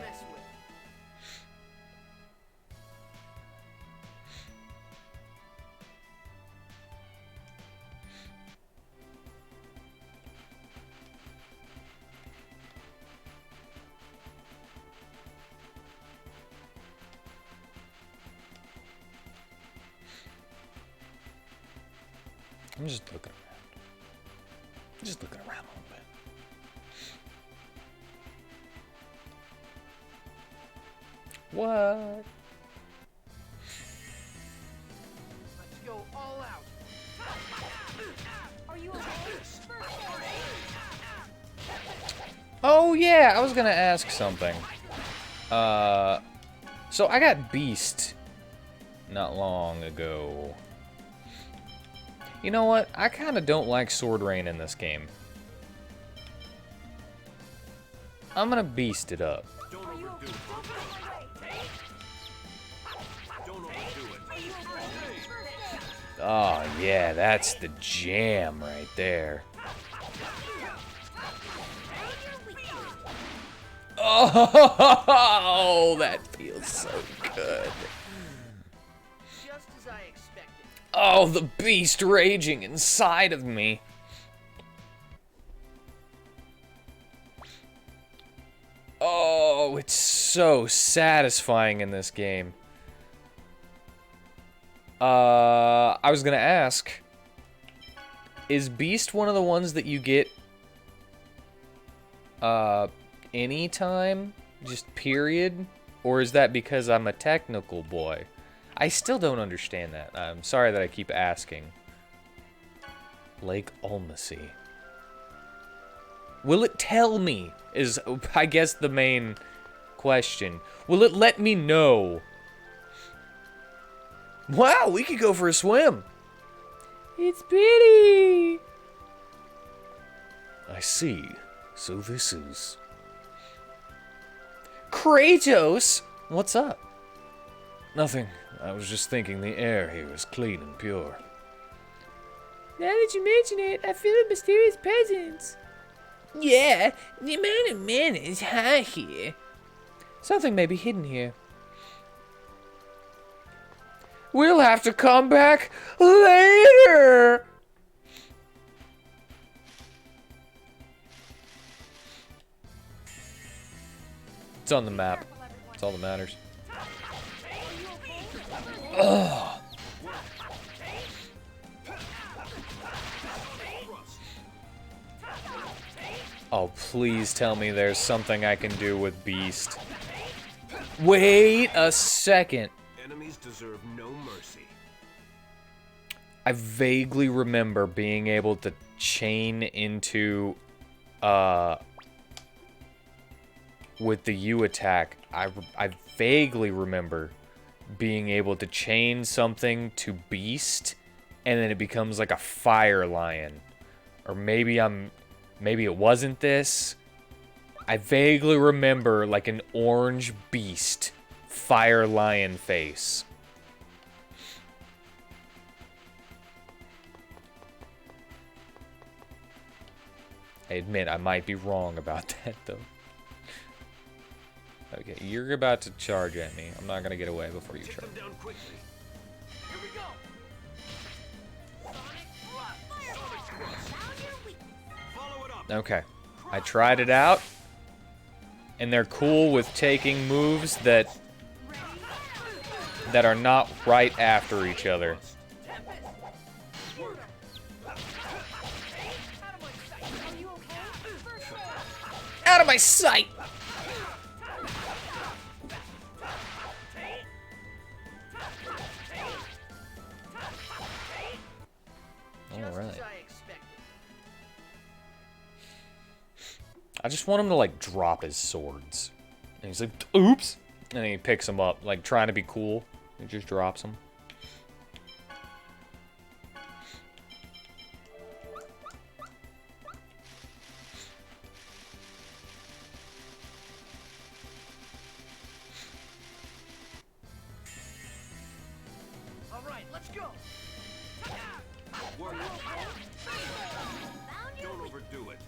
I'm just looking around. Just looking around a little bit. What? Let's go all out. Are you okay? Oh yeah, I was gonna ask something. So I got Beast not long ago. You know what? I kind of don't like Sword Rain in this game. I'm gonna Beast it up. Don't overdo it. Don't overdo it. Oh yeah, that's the jam right there. Oh, that feels so good. Just as I expected. Oh, the beast raging inside of me. Oh, it's so satisfying in this game. I was gonna ask, is Beast one of the ones that you get anytime? Just period? Or is that because I'm a technical boy? I still don't understand that. I'm sorry that I keep asking. Lake Ulmacy. Will it tell me? Is, I guess, the main question. Will it let me know? Wow, we could go for a swim. It's pretty. I see. So this is... Kratos! What's up? Nothing. I was just thinking the air here is clean and pure. Now that you mention it, I feel a mysterious presence. Yeah, the amount of mana is high here. Something may be hidden here. We'll have to come back later! It's on the map. That's all that matters. Ugh. Oh, please tell me there's something I can do with Beast. Wait a second. Enemies deserve no mercy. I vaguely remember being able to chain into, with the U attack. I vaguely remember being able to chain something to Beast, and then it becomes like a fire lion. Or maybe it wasn't this. I vaguely remember like an orange Beast, fire lion face. I admit I might be wrong about that though. Okay, you're about to charge at me. I'm not gonna get away before you charge. Take them down quickly. Here we go. Follow it up. Okay, I tried it out, and they're cool with taking moves that are not right after each other. Out of my sight! Alright. I just want him to, like, drop his swords. And he's like, oops! And then he picks them up, like, trying to be cool. He just drops them. All right, let's go. Work. Don't overdo it.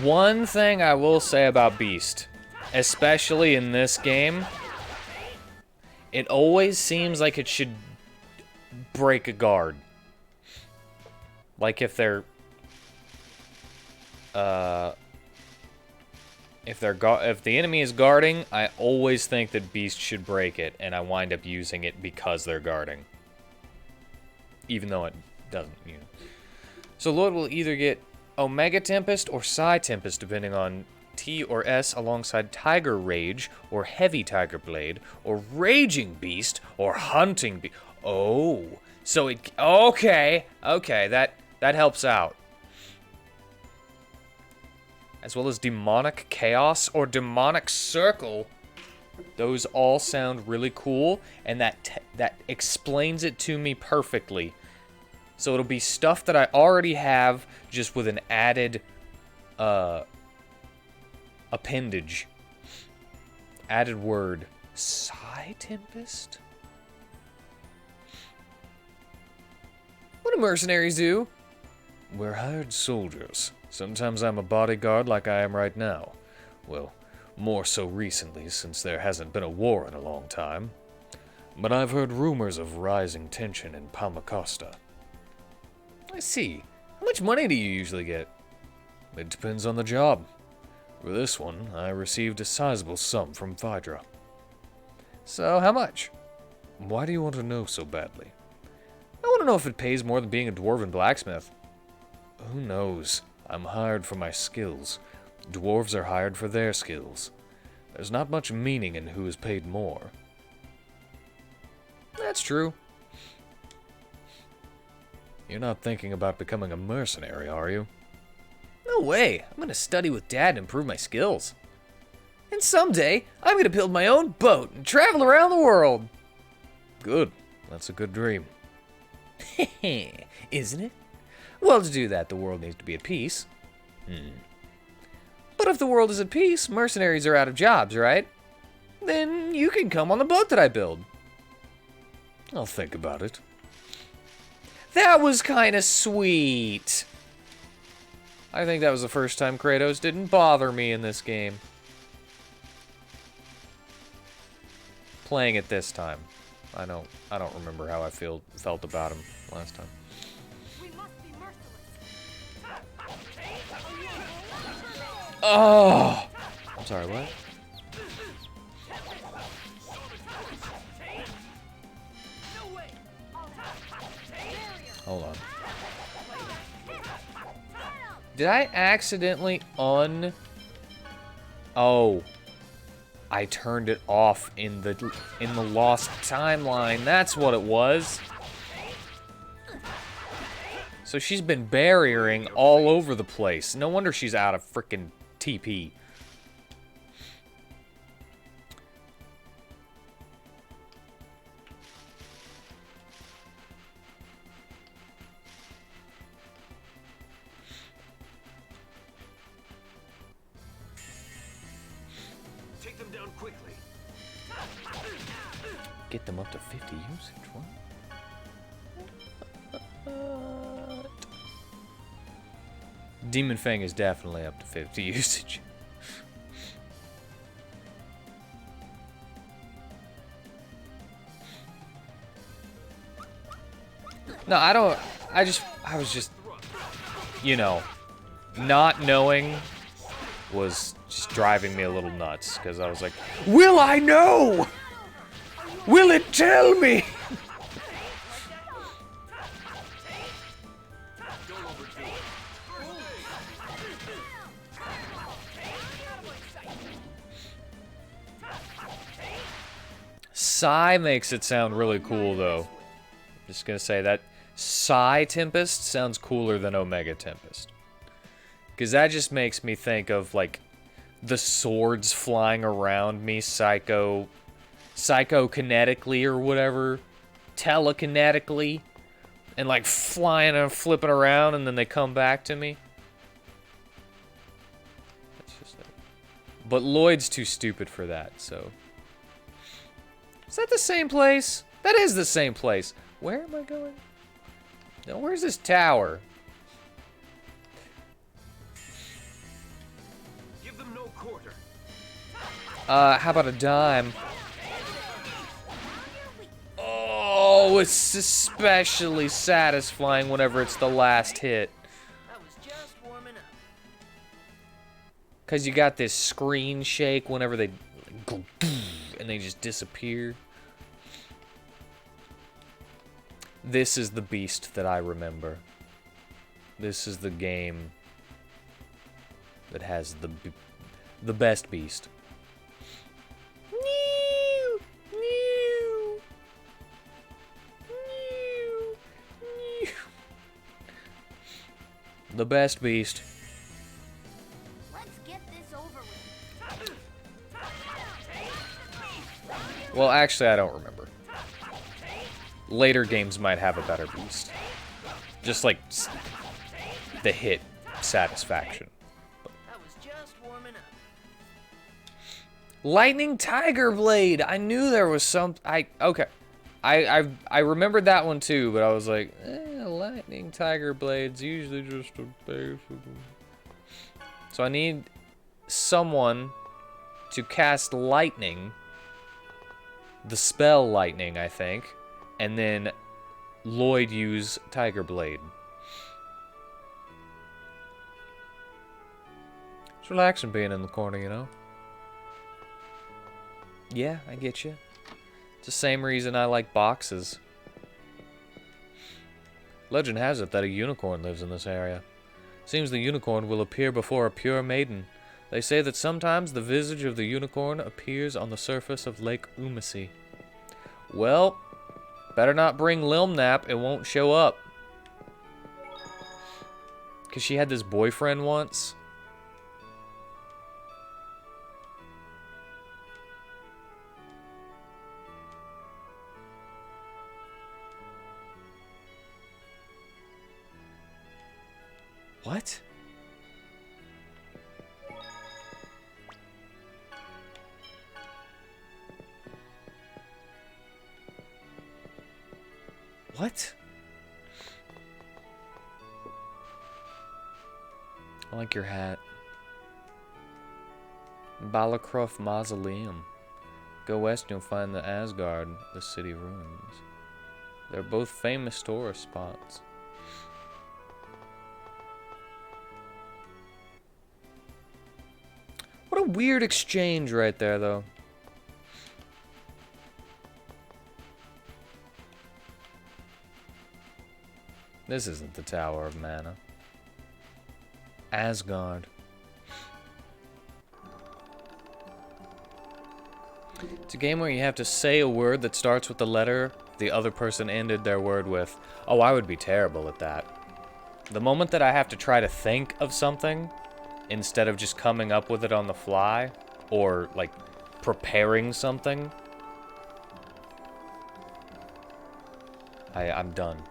One thing I will say about Beast, especially in this game, it always seems like it should break a guard. Like if they're if the enemy is guarding, I always think that Beast should break it, and I wind up using it because they're guarding. Even though it doesn't, you know. So Lloyd will either get Omega Tempest or Psy Tempest, depending on T or S, alongside Tiger Rage or Heavy Tiger Blade or Raging Beast or Hunting Beast. Oh, so it okay, that helps out. As well as Demonic Chaos or Demonic Circle. Those all sound really cool, and that explains it to me perfectly. So it'll be stuff that I already have, just with an added appendage. Added word. Psy Tempest? What do mercenaries do? We're hired soldiers. Sometimes I'm a bodyguard like I am right now. Well, more so recently, since there hasn't been a war in a long time. But I've heard rumors of rising tension in Palmacosta. I see. How much money do you usually get? It depends on the job. For this one, I received a sizable sum from Phaedra. So, how much? Why do you want to know so badly? I want to know if it pays more than being a dwarven blacksmith. Who knows? I'm hired for my skills. Dwarves are hired for their skills. There's not much meaning in who is paid more. That's true. You're not thinking about becoming a mercenary, are you? No way. I'm gonna study with Dad and improve my skills. And someday, I'm gonna build my own boat and travel around the world. Good. That's a good dream. Isn't it? Well, to do that, the world needs to be at peace. But if the world is at peace, mercenaries are out of jobs, right? Then you can come on the boat that I build. I'll think about it. That was kind of sweet. I think that was the first time Kratos didn't bother me in this game. Playing it this time. I don't remember how I felt about him last time. We must be merciless. Oh! I'm sorry, what? Hold on. Did I accidentally Oh. I turned it off in the lost timeline. That's what it was. So she's been barriering all over the place. No wonder she's out of frickin' TP. Take them down quickly. Get them up to 50 usage. What? Demon Fang is definitely up to 50 usage. No, I don't. I was just, you know, not knowing was just driving me a little nuts because I was like, will I know? Will it tell me? Psy makes it sound really cool though. Just gonna say that Psy Tempest sounds cooler than Omega Tempest. Because that just makes me think of, like, the swords flying around me psychokinetically or whatever. Telekinetically. And, like, flying and flipping around and then they come back to me. That's just it. But Lloyd's too stupid for that, so. Is that the same place? That is the same place. Where am I going? No, where's this tower? Give them no quarter. How about a dime? Oh, it's especially satisfying whenever it's the last hit. I was just warming up. Cause you got this screen shake whenever they go and they just disappear. This is the beast that I remember. This is the game that has the best beast. The best beast. Let's get this over with. Well, actually, I don't remember. Later games might have a better beast. Just like the hit satisfaction. I was just warming up. Lightning Tiger Blade. I knew there was some. Okay. I remembered that one too, but I was like, Lightning Tiger Blade's usually just a basic. So I need someone to cast lightning. The spell lightning, I think. And then Lloyd use Tiger Blade. It's relaxing being in the corner, you know? Yeah, I get you. It's the same reason I like boxes. Legend has it that a unicorn lives in this area. Seems the unicorn will appear before a pure maiden. They say that sometimes the visage of the unicorn appears on the surface of Lake Umasi. Well, better not bring Lilmnap, it won't show up. Because she had this boyfriend once. What? What? I like your hat. Balacroft Mausoleum. Go west and you'll find the Asgard, the city ruins. They're both famous tourist spots. What a weird exchange right there, though. This isn't the Tower of Mana. Asgard. It's a game where you have to say a word that starts with the letter the other person ended their word with. Oh, I would be terrible at that. The moment that I have to try to think of something instead of just coming up with it on the fly or like preparing something, I'm done.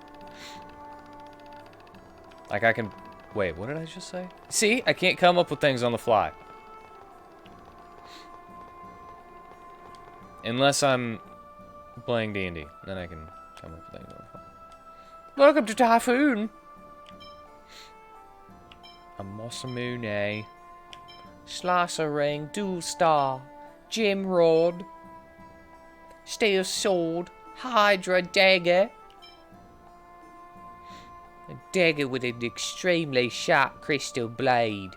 Like I can... Wait, what did I just say? See? I can't come up with things on the fly. Unless I'm playing D&D. Then I can come up with things on the fly. Welcome to Typhoon! A Mosamune. Slicer Ring. Dual Star. Gem Rod. Steel Sword. Hydra Dagger. A dagger with an extremely sharp crystal blade.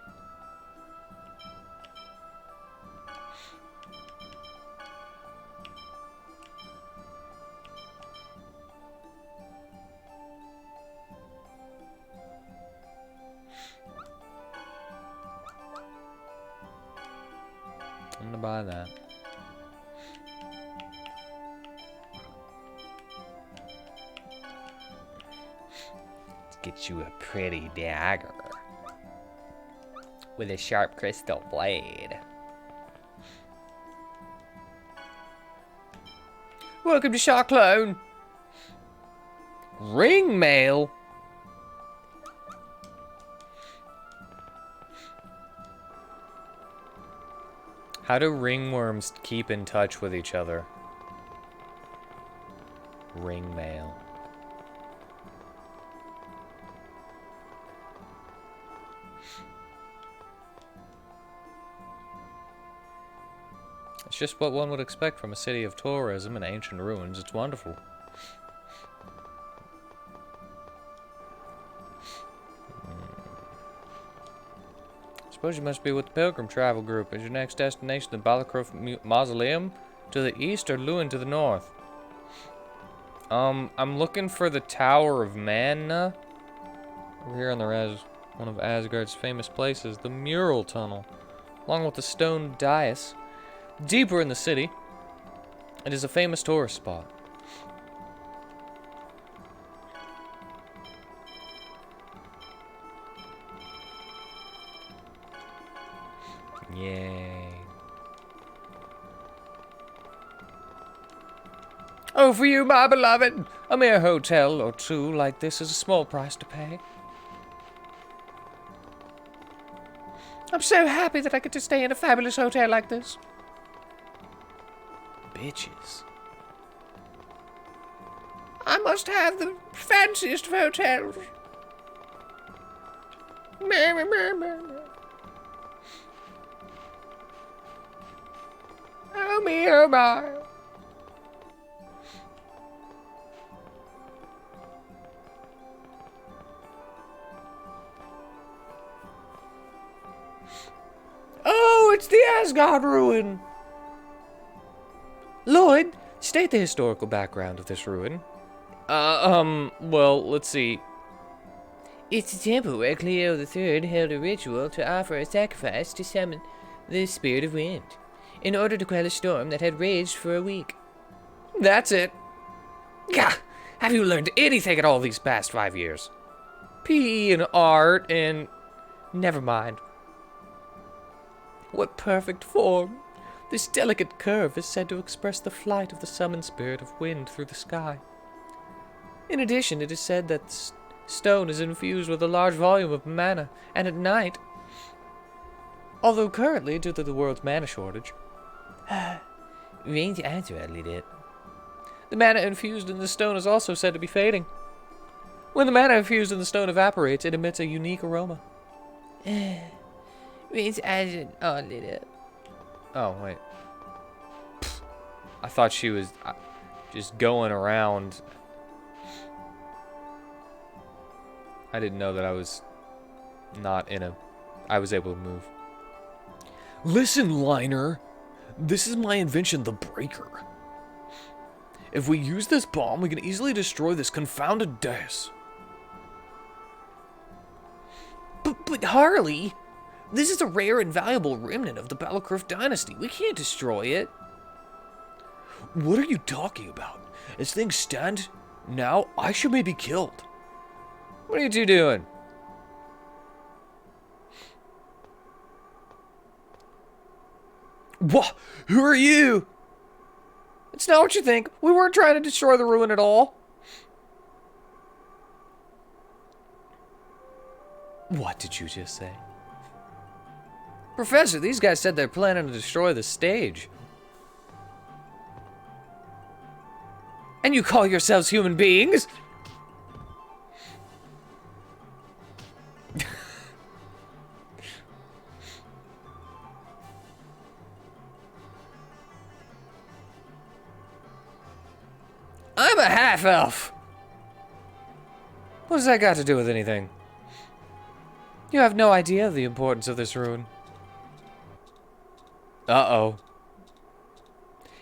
I'm gonna buy that. Get you a pretty dagger with a sharp crystal blade. Welcome to Shark Clone. Ring mail. How do ringworms keep in touch with each other? Ring mail. It's just what one would expect from a city of tourism and ancient ruins. It's wonderful. Suppose you must be with the Pilgrim Travel Group. Is your next destination the Balacroft Mausoleum to the east or Lewin to the north? I'm looking for the Tower of Mana. Over here on the one of Asgard's famous places, the Mural Tunnel, along with the stone dais. Deeper in the city, it is a famous tourist spot. Yay. Oh, for you, my beloved! A mere hotel or two like this is a small price to pay. I'm so happy that I get to stay in a fabulous hotel like this. Bitches. I must have the fanciest of hotels. Oh me, oh my. Oh, it's the Asgard ruin. Lloyd, state the historical background of this ruin. Well, let's see. It's a temple where Cleo III held a ritual to offer a sacrifice to summon the spirit of wind, in order to quell a storm that had raged for a week. That's it. Gah! Have you learned anything at all these past 5 years? PE and art and... Never mind. What perfect form! This delicate curve is said to express the flight of the summoned spirit of wind through the sky. In addition, it is said that stone is infused with a large volume of mana, and at night, although currently, due to the world's mana shortage, range actually did. The mana infused in the stone is also said to be fading. When the mana infused in the stone evaporates, it emits a unique aroma. Range actually lit it. Oh, wait. I thought she was just going around. I didn't know that I was not in a... I was able to move. Listen, Liner. This is my invention, the Breaker. If we use this bomb, we can easily destroy this confounded dais. But Harley, this is a rare and valuable remnant of the Battlecroft dynasty. We can't destroy it. What are you talking about? As things stand now, I should maybe be killed. What are you two doing? What? Who are you? It's not what you think. We weren't trying to destroy the ruin at all. What did you just say? Professor, these guys said they're planning to destroy the stage. And you call yourselves human beings? I'm a half-elf. What does that got to do with anything? You have no idea of the importance of this ruin. Uh-oh.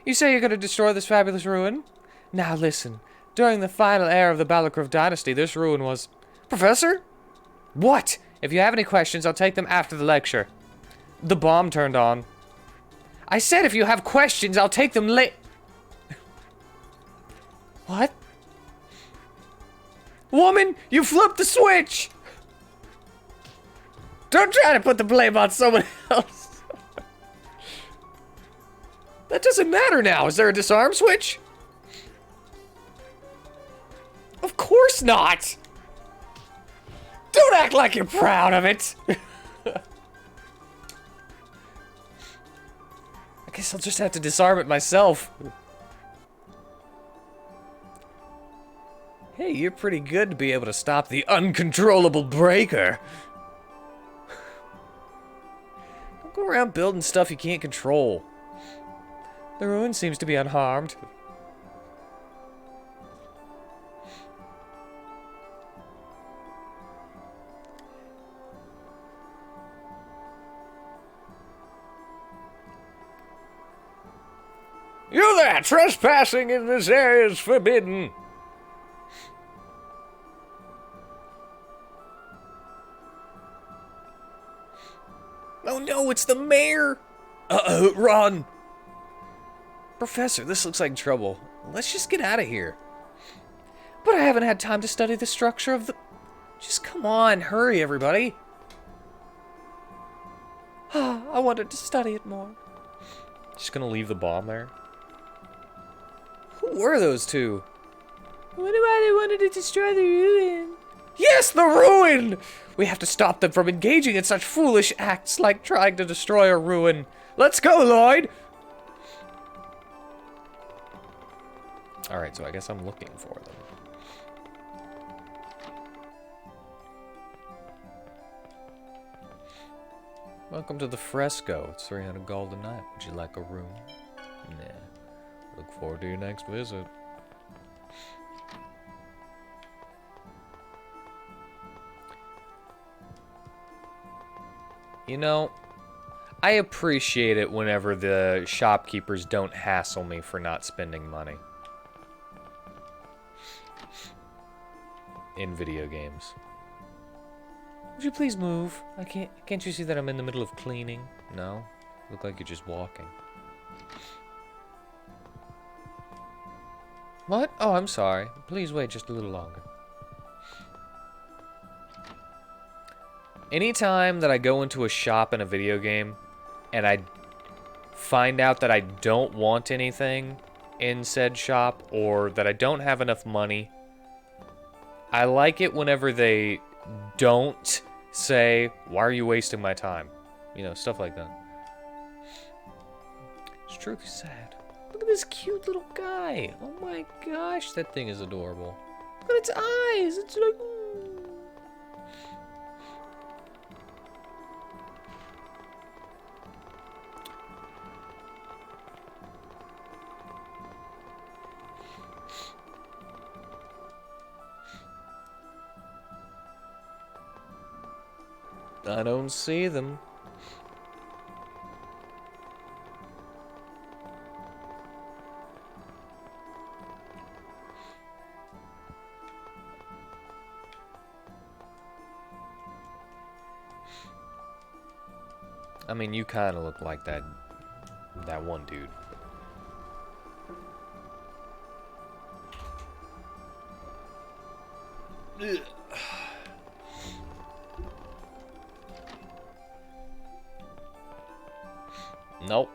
You say you're going to destroy this fabulous ruin? Now listen. During the final era of the Battlecroft dynasty, this ruin was... Professor? What? If you have any questions, I'll take them after the lecture. The bomb turned on. I said if you have questions, I'll take them What? Woman, you flipped the switch! Don't try to put the blame on someone else. That doesn't matter now. Is there a disarm switch? Of course not! Don't act like you're proud of it! I guess I'll just have to disarm it myself. Hey, you're pretty good to be able to stop the uncontrollable breaker. Don't go around building stuff you can't control. The ruin seems to be unharmed. You there! Trespassing in this area is forbidden. Oh no, it's the mayor! Uh-oh, run! Professor, this looks like trouble. Let's just get out of here. But I haven't had time to study the structure of the... Just come on, hurry everybody. I wanted to study it more. Just gonna leave the bomb there? Who were those two? I wonder why they wanted to destroy the ruin. Yes, the ruin! We have to stop them from engaging in such foolish acts like trying to destroy a ruin. Let's go, Lloyd! Alright, so I guess I'm looking for them. Welcome to the fresco. It's 300 gold a night. Would you like a room? Nah. Look forward to your next visit. You know, I appreciate it whenever the shopkeepers don't hassle me for not spending money. In video games. Would you please move? Can't you see that I'm in the middle of cleaning? No? Look like you're just walking. What? Oh, I'm sorry. Please wait just a little longer. Anytime that I go into a shop in a video game and I find out that I don't want anything in said shop or that I don't have enough money, I like it whenever they don't say, "Why are you wasting my time?" You know, stuff like that. It's truly sad. Look at this cute little guy. Oh my gosh, that thing is adorable. Look at its eyes. It's like... I don't see them. I mean, you kind of look like that one dude. Nope.